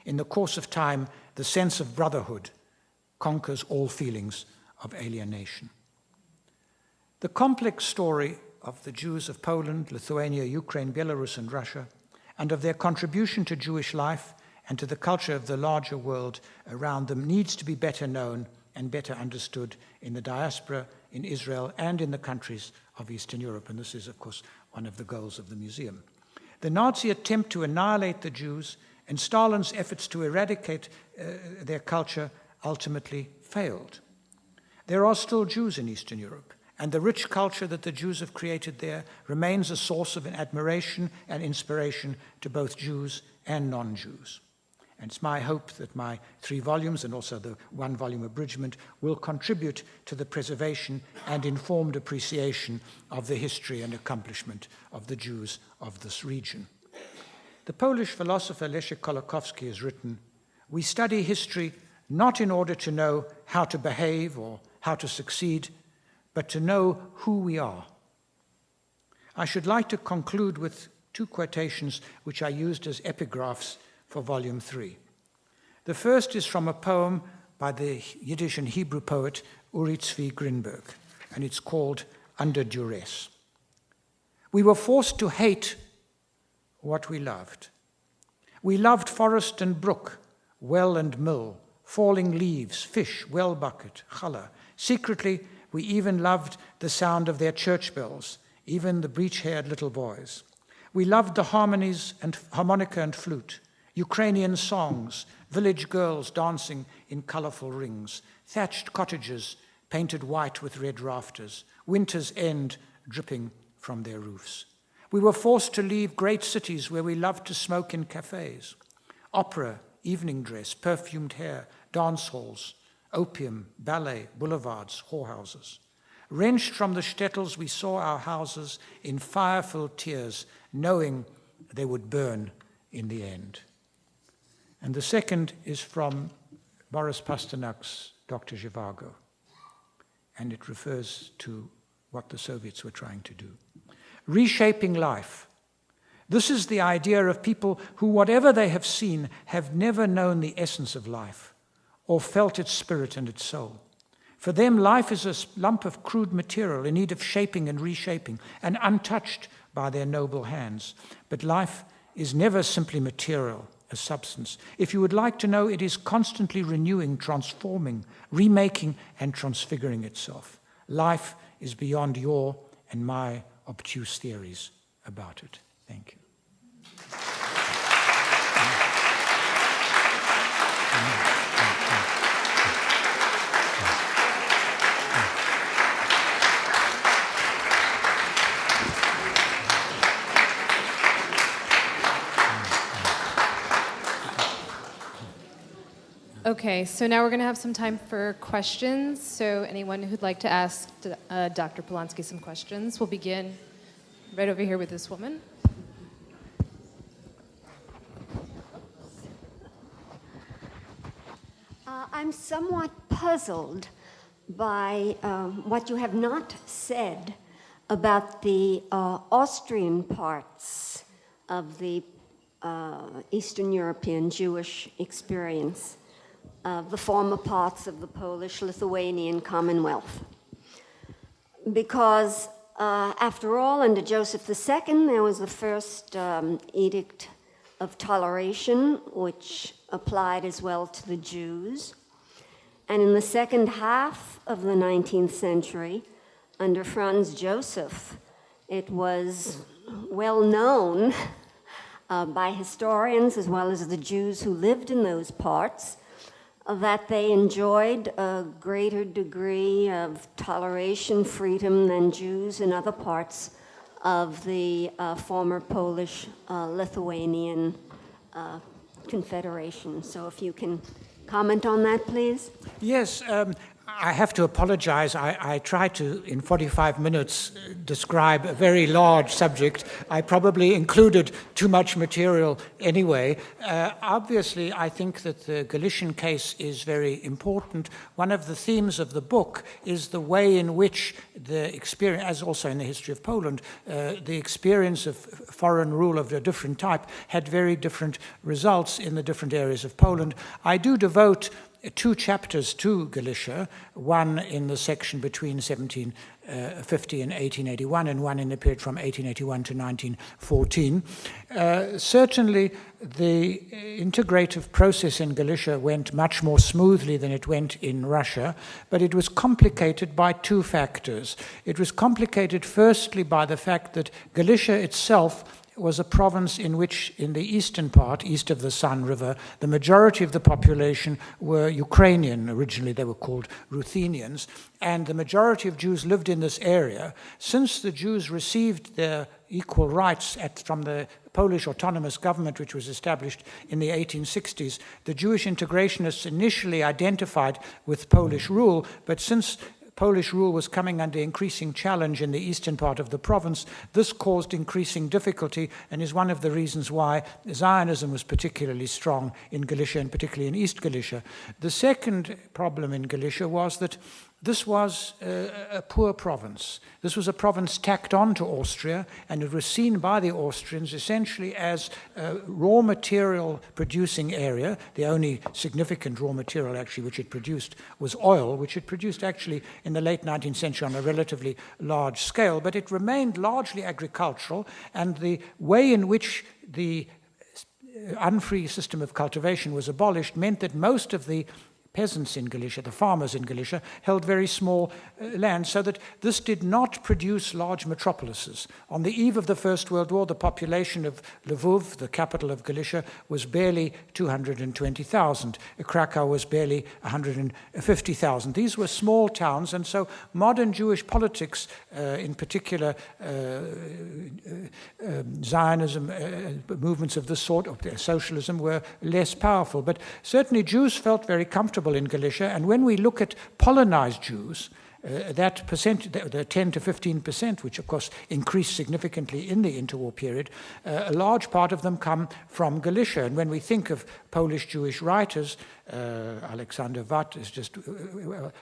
[SPEAKER 2] In the course of time, the sense of brotherhood conquers all feelings of alienation. The complex story of the Jews of Poland, Lithuania, Ukraine, Belarus, and Russia, and of their contribution to Jewish life and to the culture of the larger world around them needs to be better known and better understood in the diaspora, in Israel, and in the countries of Eastern Europe. And this is, of course, one of the goals of the museum. The Nazi attempt to annihilate the Jews and Stalin's efforts to eradicate their culture ultimately failed. There are still Jews in Eastern Europe, and the rich culture that the Jews have created there remains a source of admiration and inspiration to both Jews and non-Jews. And it's my hope that my 3 volumes and also the 1-volume abridgment will contribute to the preservation and informed appreciation of the history and accomplishment of the Jews of this region. The Polish philosopher Leszek Kolakowski has written, "We study history not in order to know how to behave or how to succeed, but to know who we are." I should like to conclude with 2 quotations which I used as epigraphs for Volume 3. The first is from a poem by the Yiddish and Hebrew poet Uri Tzvi Grinberg, and it's called Under Duress. "We were forced to hate what we loved. We loved forest and brook, well and mill, falling leaves, fish, well bucket, challah. Secretly, we even loved the sound of their church bells, even the breech-haired little boys. We loved the harmonies and harmonica and flute, Ukrainian songs, village girls dancing in colorful rings, thatched cottages painted white with red rafters, winter's end dripping from their roofs. We were forced to leave great cities where we loved to smoke in cafes, opera, evening dress, perfumed hair, dance halls, opium, ballet, boulevards, whorehouses. Wrenched from the shtetls, we saw our houses in fire-filled tears, knowing they would burn in the end." And the second is from Boris Pasternak's Dr. Zhivago, and it refers to what the Soviets were trying to do. "Reshaping life. This is the idea of people who, whatever they have seen, have never known the essence of life or felt its spirit and its soul. For them, life is a lump of crude material in need of shaping and reshaping and untouched by their noble hands. But life is never simply material, a substance. If you would like to know, it is constantly renewing, transforming, remaking, and transfiguring itself. Life is beyond your and my obtuse theories about it." Thank you.
[SPEAKER 3] Okay, so now we're going to have some time for questions. So anyone who'd like to ask Dr. Polonsky some questions, we'll begin right over here with this woman.
[SPEAKER 4] I'm somewhat puzzled by what you have not said about the Austrian parts of the Eastern European Jewish experience, the former parts of the Polish-Lithuanian Commonwealth. Because after all, under Joseph II, there was the first Edict of Toleration, which applied as well to the Jews. And in the second half of the 19th century, under Franz Joseph, it was well known by historians as well as the Jews who lived in those parts that they enjoyed a greater degree of toleration, freedom than Jews in other parts of the former Polish-Lithuanian Confederation. So if you can comment on that, please.
[SPEAKER 2] Yes, I have to apologize. I tried to, in 45 minutes, describe a very large subject. I probably included too much material anyway. Obviously, I think that the Galician case is very important. One of the themes of the book is the way in which the experience, as also in the history of Poland, the experience of foreign rule of a different type had very different results in the different areas of Poland. I do devote 2 chapters to Galicia, one in the section between 1750 and 1881, and one in the period from 1881 to 1914. Certainly, the integrative process in Galicia went much more smoothly than it went in Russia, but it was complicated by 2 factors. It was complicated firstly by the fact that Galicia itself was a province in which, in the eastern part, east of the San River, the majority of the population were Ukrainian. Originally they were called Ruthenians, and the majority of Jews lived in this area. Since the Jews received their equal rights from the Polish autonomous government, which was established in the 1860s, the Jewish integrationists initially identified with Polish rule, but since Polish rule was coming under increasing challenge in the eastern part of the province, this caused increasing difficulty and is one of the reasons why Zionism was particularly strong in Galicia, and particularly in East Galicia. The second problem in Galicia was that this was a poor province. This was a province tacked on to Austria, and it was seen by the Austrians essentially as a raw material producing area. The only significant raw material actually which it produced was oil, which it produced actually in the late 19th century on a relatively large scale, but it remained largely agricultural, and the way in which the unfree system of cultivation was abolished meant that most of the peasants in Galicia, the farmers in Galicia, held very small land, so that this did not produce large metropolises. On the eve of the First World War, the population of Lvov, the capital of Galicia, was barely 220,000. Krakow was barely 150,000. These were small towns, and so modern Jewish politics, in particular Zionism, movements of this sort, or socialism, were less powerful. But certainly Jews felt very comfortable in Galicia, and when we look at Polonized Jews, that percent, the 10 to 15%, which of course increased significantly in the interwar period, a large part of them come from Galicia. And when we think of Polish Jewish writers, Alexander Watt is just,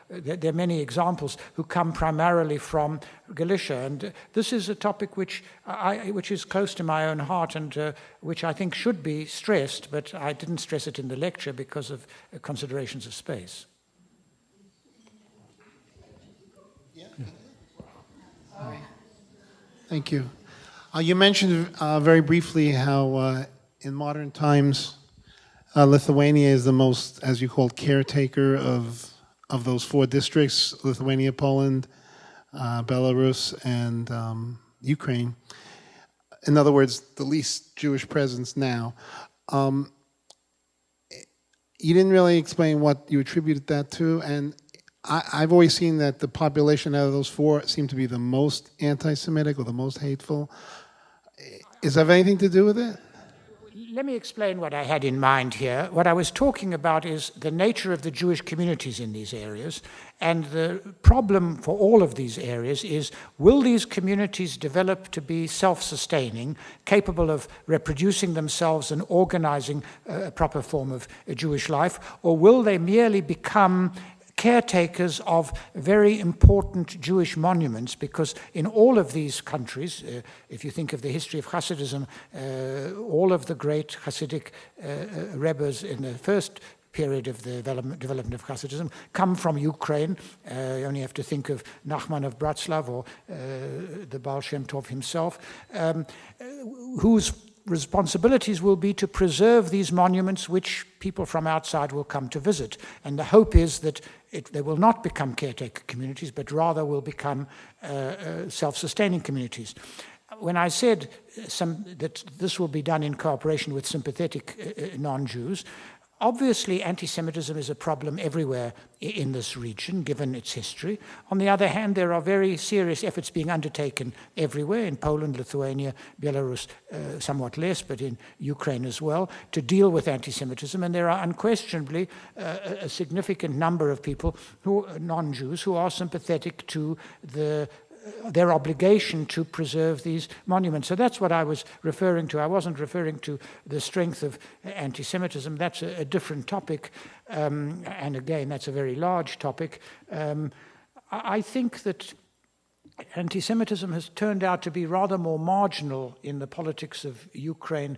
[SPEAKER 2] there are many examples who come primarily from Galicia. And this is a topic which is close to my own heart, and which I think should be stressed, but I didn't stress it in the lecture because of considerations of space.
[SPEAKER 5] Thank you. You mentioned very briefly how in modern times Lithuania is the most, as you called, caretaker of those four districts: Lithuania, Poland, Belarus, and Ukraine. In other words, the least Jewish presence now. You didn't really explain what you attributed that to, and I've always seen that the population out of those four seem to be the most anti-Semitic or the most hateful. Does that have anything to do with it?
[SPEAKER 2] Let me explain what I had in mind here. What I was talking about is the nature of the Jewish communities in these areas, and the problem for all of these areas is, will these communities develop to be self-sustaining, capable of reproducing themselves and organizing a proper form of Jewish life, or will they merely become caretakers of very important Jewish monuments? Because in all of these countries, if you think of the history of Hasidism, all of the great Hasidic rebbes in the first period of the development of Hasidism come from Ukraine. You only have to think of Nachman of Bratslav or the Baal Shem Tov himself, whose responsibilities will be to preserve these monuments which people from outside will come to visit. And the hope is that they will not become caretaker communities, but rather will become self-sustaining communities. When I said that this will be done in cooperation with sympathetic non-Jews, obviously anti-Semitism is a problem everywhere in this region, given its history. On the other hand, there are very serious efforts being undertaken everywhere, in Poland, Lithuania, Belarus, somewhat less, but in Ukraine as well, to deal with anti-Semitism. And there are unquestionably a significant number of people, non-Jews, who are sympathetic to their obligation to preserve these monuments. So that's what I was referring to. I wasn't referring to the strength of anti-Semitism. That's a different topic, and again, that's a very large topic. I think that anti-Semitism has turned out to be rather more marginal in the politics of Ukraine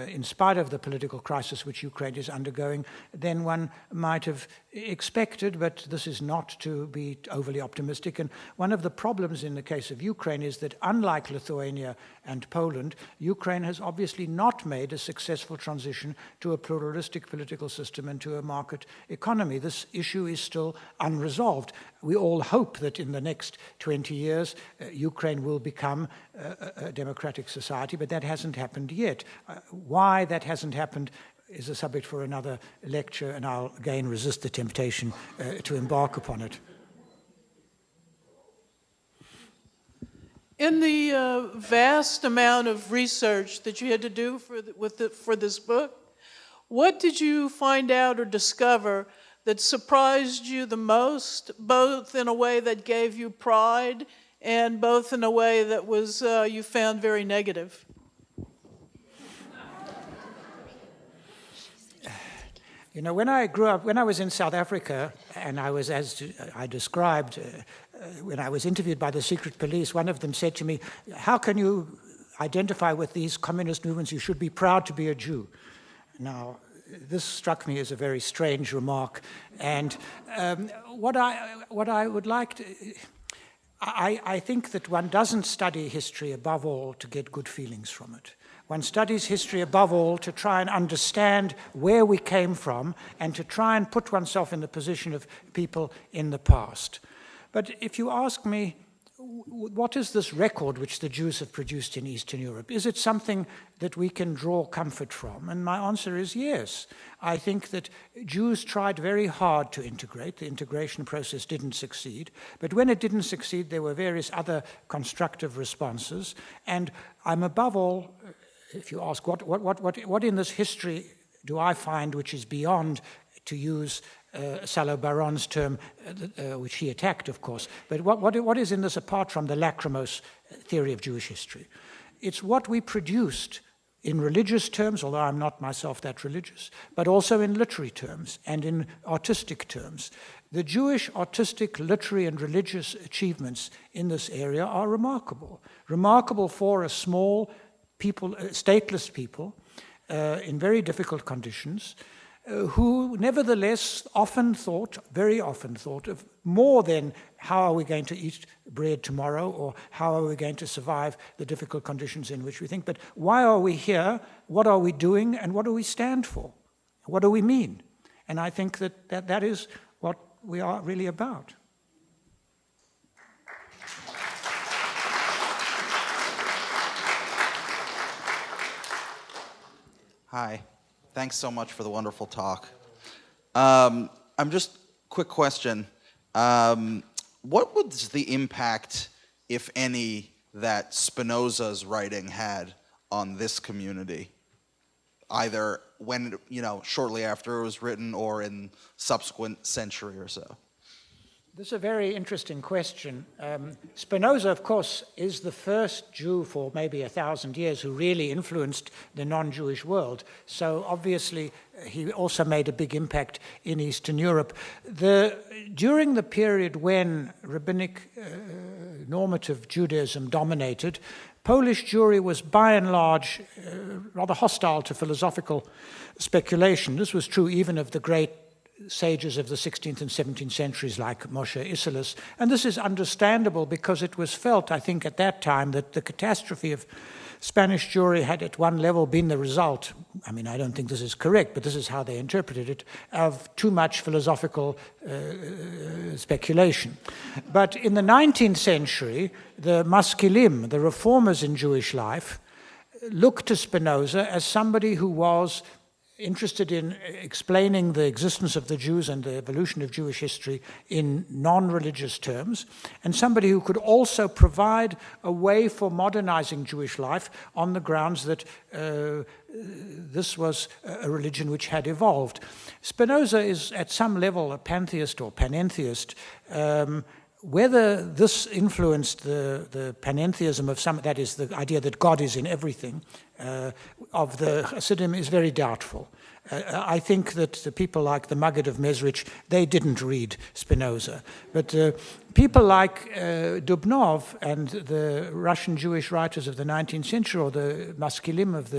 [SPEAKER 2] in spite of the political crisis which Ukraine is undergoing, than one might have expected, but this is not to be overly optimistic. And one of the problems in the case of Ukraine is that, unlike Lithuania and Poland, Ukraine has obviously not made a successful transition to a pluralistic political system and to a market economy. This issue is still unresolved. We all hope that in the next 20 years, Ukraine will become a democratic society, but that hasn't happened yet. Why that hasn't happened is a subject for another lecture, and I'll again resist the temptation to embark upon it.
[SPEAKER 6] In the vast amount of research that you had to do for this book, what did you find out or discover that surprised you the most, both in a way that gave you pride and both in a way that was you found very negative?
[SPEAKER 2] You know, when I grew up, when I was in South Africa, and I was, as I described, when I was interviewed by the secret police, one of them said to me, "How can you identify with these communist movements? You should be proud to be a Jew." Now, this struck me as a very strange remark, and what I would like to... I think that one doesn't study history above all to get good feelings from it. One studies history above all to try and understand where we came from and to try and put oneself in the position of people in the past. But if you ask me, what is this record which the Jews have produced in Eastern Europe? Is it something that we can draw comfort from? And my answer is yes. I think that Jews tried very hard to integrate. The integration process didn't succeed. But when it didn't succeed, there were various other constructive responses. And I'm above all, if you ask, what in this history do I find which is beyond, to use Salo Baron's term, which he attacked, of course, but what is in this apart from the lachrymose theory of Jewish history? It's what we produced in religious terms, although I'm not myself that religious, but also in literary terms and in artistic terms. The Jewish artistic, literary, and religious achievements in this area are remarkable. Remarkable for a small people, stateless people, in very difficult conditions, who nevertheless very often thought of more than how are we going to eat bread tomorrow or how are we going to survive the difficult conditions in which we think, but why are we here, what are we doing, and what do we stand for? What do we mean? And I think that is what we are really about.
[SPEAKER 7] Hi. Thanks so much for the wonderful talk. Quick question. What was the impact, if any, that Spinoza's writing had on this community? Either when, shortly after it was written or in subsequent century or so?
[SPEAKER 2] This is a very interesting question. Spinoza, of course, is the first Jew for maybe 1,000 years who really influenced the non-Jewish world. So obviously, he also made a big impact in Eastern Europe. During the period when rabbinic normative Judaism dominated, Polish Jewry was by and large rather hostile to philosophical speculation. This was true even of the great sages of the 16th and 17th centuries like Moshe Isserles. And this is understandable because it was felt, I think, at that time that the catastrophe of Spanish Jewry had at one level been the result, I mean, I don't think this is correct, but this is how they interpreted it, of too much philosophical speculation. But in the 19th century, the maskilim, the reformers in Jewish life, looked to Spinoza as somebody who was interested in explaining the existence of the Jews and the evolution of Jewish history in non-religious terms, and somebody who could also provide a way for modernizing Jewish life on the grounds that this was a religion which had evolved. Spinoza is at some level a pantheist or panentheist, Whether this influenced the panentheism of some, that is, the idea that God is in everything, of the Hasidim is very doubtful. I think that the people like the Maggid of Mezrich, they didn't read Spinoza. But people like Dubnov and the Russian Jewish writers of the 19th century, or the Maskilim of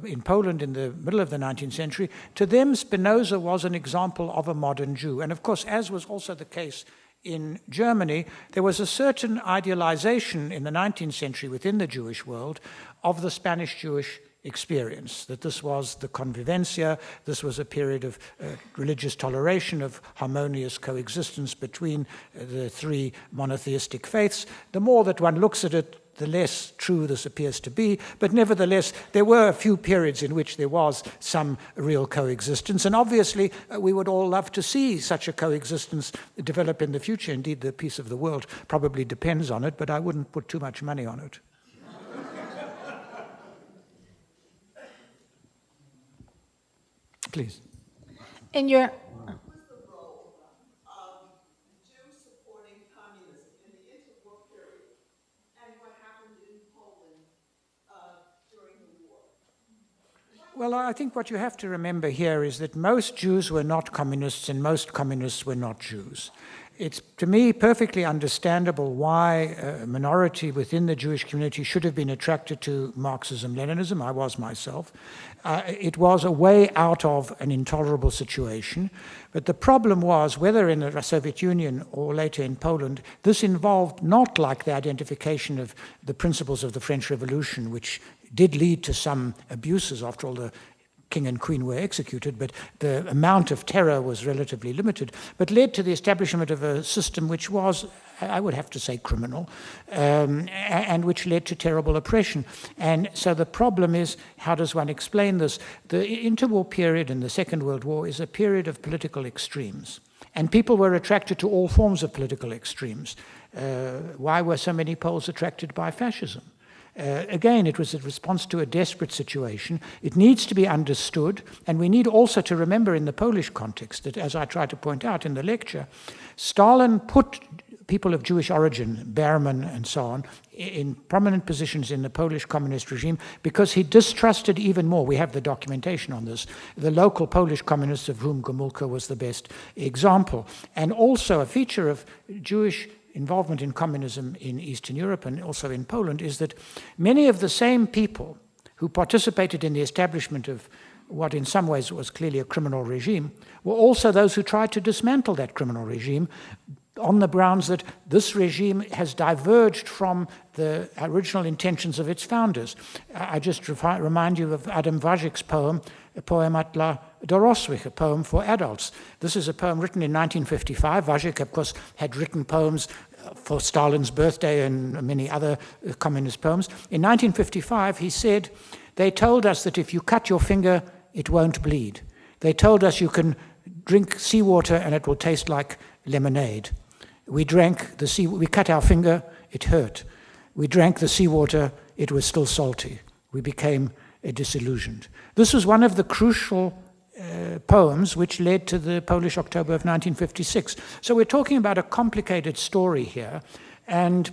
[SPEAKER 2] in Poland in the middle of the 19th century, to them Spinoza was an example of a modern Jew. And of course, as was also the case in Germany, there was a certain idealization in the 19th century within the Jewish world of the Spanish Jewish experience, that this was the convivencia, this was a period of religious toleration, of harmonious coexistence between the three monotheistic faiths. The more that one looks at it, the less true this appears to be, but nevertheless, there were a few periods in which there was some real coexistence, and obviously we would all love to see such a coexistence develop in the future. Indeed, the peace of the world probably depends on it, but I wouldn't put too much money on it. Please.
[SPEAKER 8] In your
[SPEAKER 2] Well, I think what you have to remember here is that most Jews were not communists and most communists were not Jews. It's, to me, perfectly understandable why a minority within the Jewish community should have been attracted to Marxism-Leninism. I was myself. It was a way out of an intolerable situation. But the problem was, whether in the Soviet Union or later in Poland, this involved not like the identification of the principles of the French Revolution, which did lead to some abuses. After all, the king and queen were executed, but the amount of terror was relatively limited, but led to the establishment of a system which was, I would have to say, criminal, and which led to terrible oppression. And so the problem is, how does one explain this? The interwar period in the Second World War is a period of political extremes, and people were attracted to all forms of political extremes. Why were so many Poles attracted by fascism? Again, it was a response to a desperate situation. It needs to be understood, and we need also to remember in the Polish context that, as I tried to point out in the lecture, Stalin put people of Jewish origin, Berman and so on, in prominent positions in the Polish communist regime because he distrusted even more, we have the documentation on this, the local Polish communists, of whom Gomulka was the best example. And also a feature of Jewish involvement in communism in Eastern Europe and also in Poland is that many of the same people who participated in the establishment of what in some ways was clearly a criminal regime were also those who tried to dismantle that criminal regime on the grounds that this regime has diverged from the original intentions of its founders. I just remind you of Adam Wajcik's poem, a poemat dla dorosłych, a poem for adults. This is a poem written in 1955. Wajcik, of course, had written poems for Stalin's birthday and many other communist poems. In 1955, he said, "They told us that if you cut your finger, it won't bleed. They told us you can drink seawater and it will taste like lemonade. We cut our finger, it hurt. We drank the seawater, it was still salty. We became disillusioned." This was one of the crucial poems which led to the Polish October of 1956. So we're talking about a complicated story here, and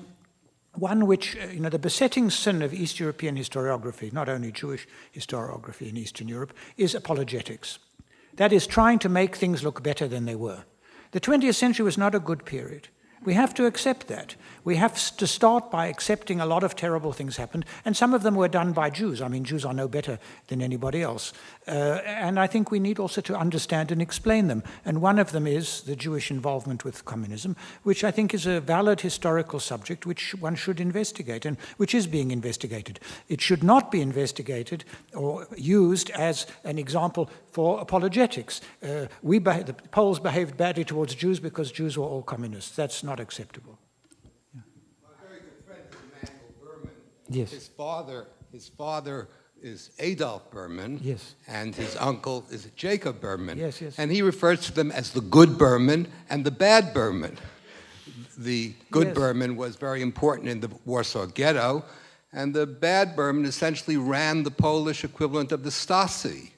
[SPEAKER 2] one which, the besetting sin of East European historiography, not only Jewish historiography in Eastern Europe, is apologetics. That is, trying to make things look better than they were. The 20th century was not a good period. We have to accept that. We have to start by accepting a lot of terrible things happened, and some of them were done by Jews. I mean, Jews are no better than anybody else. And I think we need also to understand and explain them. And one of them is the Jewish involvement with communism, which I think is a valid historical subject which one should investigate, and which is being investigated. It should not be investigated or used as an example for apologetics. The Poles behaved badly towards Jews because Jews were all communists. That's not acceptable.
[SPEAKER 9] My very good friend is Emanuel Berman.
[SPEAKER 2] Yes.
[SPEAKER 9] His father is Adolf Berman.
[SPEAKER 2] Yes.
[SPEAKER 9] And his uncle is Jacob Berman.
[SPEAKER 2] Yes, yes.
[SPEAKER 9] And he refers to them as the good Berman and the bad Berman. The good
[SPEAKER 2] Yes.
[SPEAKER 9] Berman was very important in the Warsaw Ghetto, and the bad Berman essentially ran the Polish equivalent of the Stasi.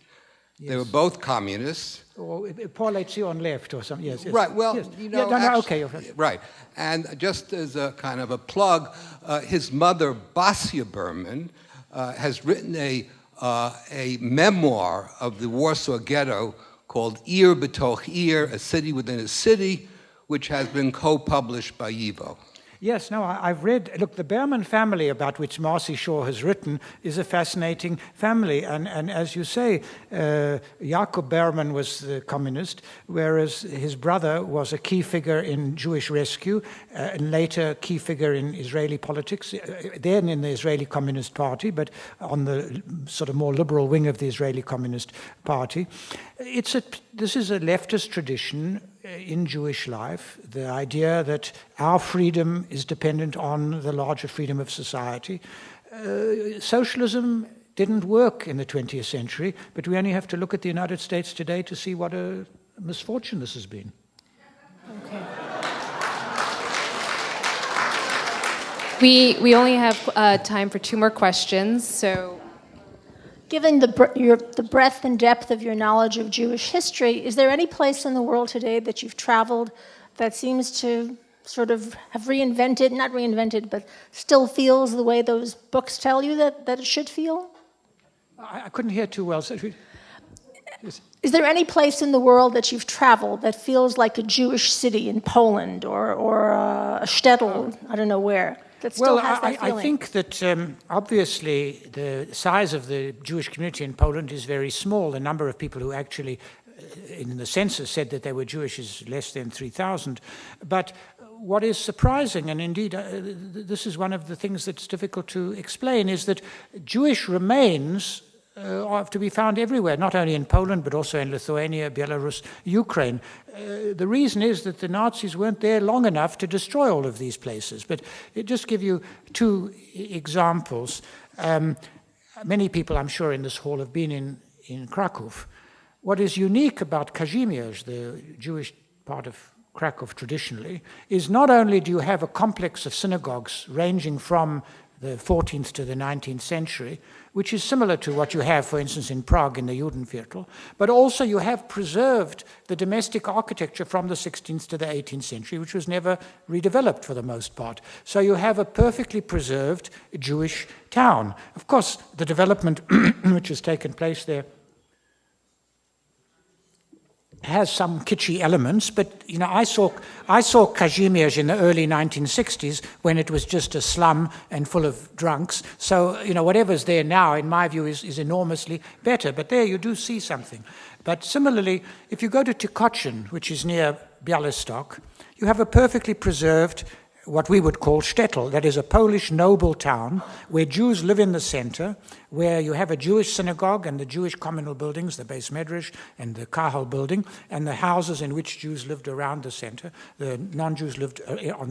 [SPEAKER 2] Yes.
[SPEAKER 9] They were both communists,
[SPEAKER 2] Or Poland-Lithuania left or something, yes.
[SPEAKER 9] Right, well,
[SPEAKER 2] yes.
[SPEAKER 9] you know,
[SPEAKER 2] okay.
[SPEAKER 9] Right, and just as a kind of a plug, his mother, Basia Berman, has written a memoir of the Warsaw Ghetto called Ir B'toch Ir, A City Within a City, which has been co-published by YIVO.
[SPEAKER 2] Yes, no, I've read, look, the Berman family about which Marcy Shaw has written is a fascinating family. And as you say, Jakob Berman was the communist, whereas his brother was a key figure in Jewish rescue, and later key figure in Israeli politics, then in the Israeli Communist Party, but on the sort of more liberal wing of the Israeli Communist Party. This is a leftist tradition in Jewish life, the idea that our freedom is dependent on the larger freedom of society. Socialism didn't work in the 20th century, but we only have to look at the United States today to see what a misfortune this has been.
[SPEAKER 3] Okay. We only have time for 2 more questions, so...
[SPEAKER 8] Given the breadth and depth of your knowledge of Jewish history, is there any place in the world today that you've traveled that seems to sort of have not reinvented, but still feels the way those books tell you that it should feel?
[SPEAKER 2] I couldn't hear too well. So
[SPEAKER 8] is there any place in the world that you've traveled that feels like a Jewish city in Poland or a shtetl, I don't know where?
[SPEAKER 2] Well, I think that obviously the size of the Jewish community in Poland is very small. The number of people who actually, in the census, said that they were Jewish is less than 3,000. But what is surprising, and indeed this is one of the things that's difficult to explain, is that Jewish remains are to be found everywhere, not only in Poland, but also in Lithuania, Belarus, Ukraine. The reason is that the Nazis weren't there long enough to destroy all of these places. But just give you 2 examples. Many people, I'm sure, in this hall have been in Krakow. What is unique about Kazimierz, the Jewish part of Krakow traditionally, is not only do you have a complex of synagogues ranging from the 14th to the 19th century, which is similar to what you have, for instance, in Prague in the Judenviertel, but also you have preserved the domestic architecture from the 16th to the 18th century, which was never redeveloped for the most part. So you have a perfectly preserved Jewish town. Of course, the development which has taken place there has some kitschy elements, but you know, I saw Kazimierz in the early 1960s when it was just a slum and full of drunks. So you know, whatever's there now, in my view, is enormously better. But there you do see something. But similarly, if you go to Tykocin, which is near Białystok, you have a perfectly preserved, what we would call shtetl, that is a Polish noble town where Jews live in the center, where you have a Jewish synagogue and the Jewish communal buildings, the Beis Medrash and the Kahal building, and the houses in which Jews lived around the center. The non-Jews lived on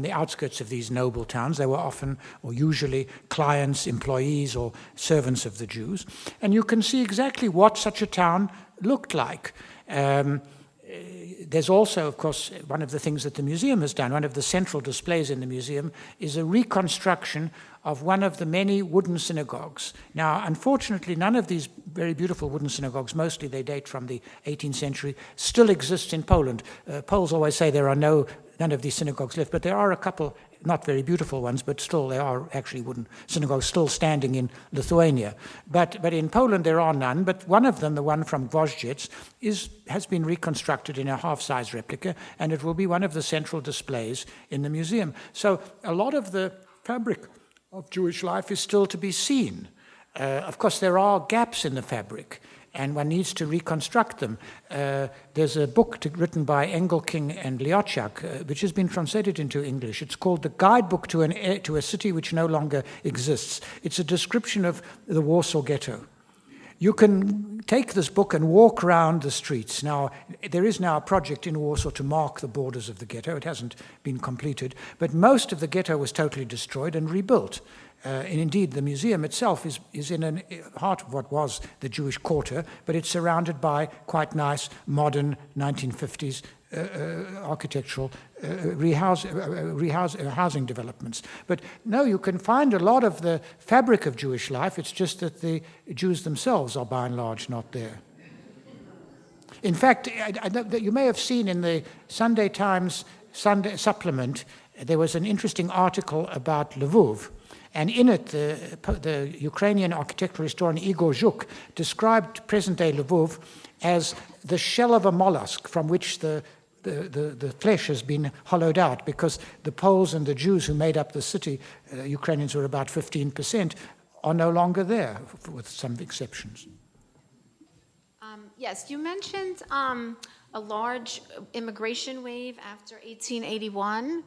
[SPEAKER 2] the outskirts of these noble towns. They were often or usually clients, employees, or servants of the Jews. And you can see exactly what such a town looked like. There's also, of course, one of the things that the museum has done, one of the central displays in the museum, is a reconstruction of one of the many wooden synagogues. Now, unfortunately, none of these very beautiful wooden synagogues, mostly they date from the 18th century, still exist in Poland. Poles always say there are none of these synagogues left, but there are a couple, not very beautiful ones, but still there are actually wooden synagogues still standing in Lithuania. But in Poland there are none, but one of them, the one from Gwoździec, has been reconstructed in a half-size replica, and it will be one of the central displays in the museum. So a lot of the fabric of Jewish life is still to be seen. Of course, there are gaps in the fabric, and one needs to reconstruct them. There's a book written by Engelking and Liotchak, which has been translated into English. It's called The Guidebook to a City Which No Longer Exists. It's a description of the Warsaw Ghetto. You can take this book and walk around the streets. Now, there is now a project in Warsaw to mark the borders of the ghetto. It hasn't been completed, but most of the ghetto was totally destroyed and rebuilt. And indeed, the museum itself is in the heart of what was the Jewish quarter, but it's surrounded by quite nice, modern 1950s architectural housing developments. But no, you can find a lot of the fabric of Jewish life. It's just that the Jews themselves are by and large not there. In fact, you may have seen in the Sunday Times Sunday supplement, there was an interesting article about Lvov. And in it, the Ukrainian architectural historian Igor Zhuk described present-day Lvov as the shell of a mollusk from which the flesh has been hollowed out, because the Poles and the Jews who made up the city, Ukrainians were about 15%, are no longer there, with some exceptions.
[SPEAKER 10] Yes, you mentioned a large immigration wave after 1881,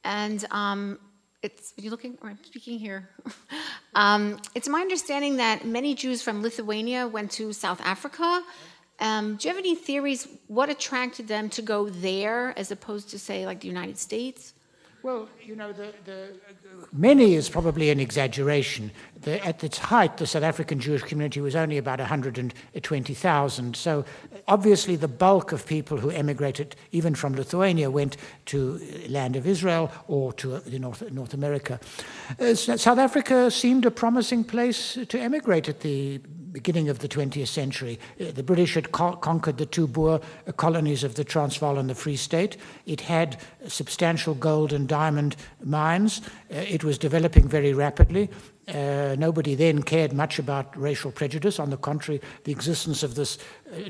[SPEAKER 10] and I'm speaking here. It's my understanding that many Jews from Lithuania went to South Africa. Do you have any theories what attracted them to go there as opposed to, say, like the United States?
[SPEAKER 2] Well, you know, the many is probably an exaggeration. At its height, the South African Jewish community was only about 120,000. So obviously the bulk of people who emigrated, even from Lithuania, went to land of Israel or to North America. South Africa seemed a promising place to emigrate at the beginning of the 20th century. The British had conquered the two Boer colonies of the Transvaal and the Free State. It had substantial gold and diamond mines. It was developing very rapidly. Nobody then cared much about racial prejudice. On the contrary, the existence of this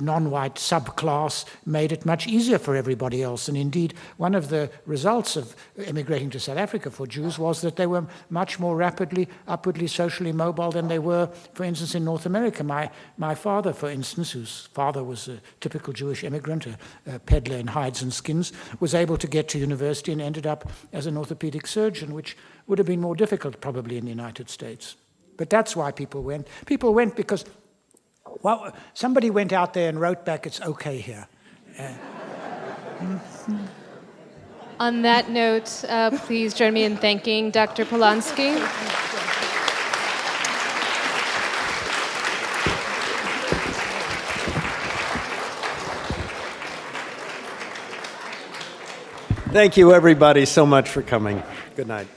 [SPEAKER 2] non-white subclass made it much easier for everybody else. And indeed, one of the results of emigrating to South Africa for Jews was that they were much more rapidly, upwardly socially mobile than they were, for instance, in North America. My father, for instance, whose father was a typical Jewish immigrant, a peddler in hides and skins, was able to get to university and ended up as an orthopedic surgeon, which would have been more difficult probably in the United States. But that's why people went. People went because, well, somebody went out there and wrote back, it's okay here.
[SPEAKER 3] On that note, please join me in thanking Dr. Polonsky.
[SPEAKER 1] Thank you, everybody, so much for coming. Good night.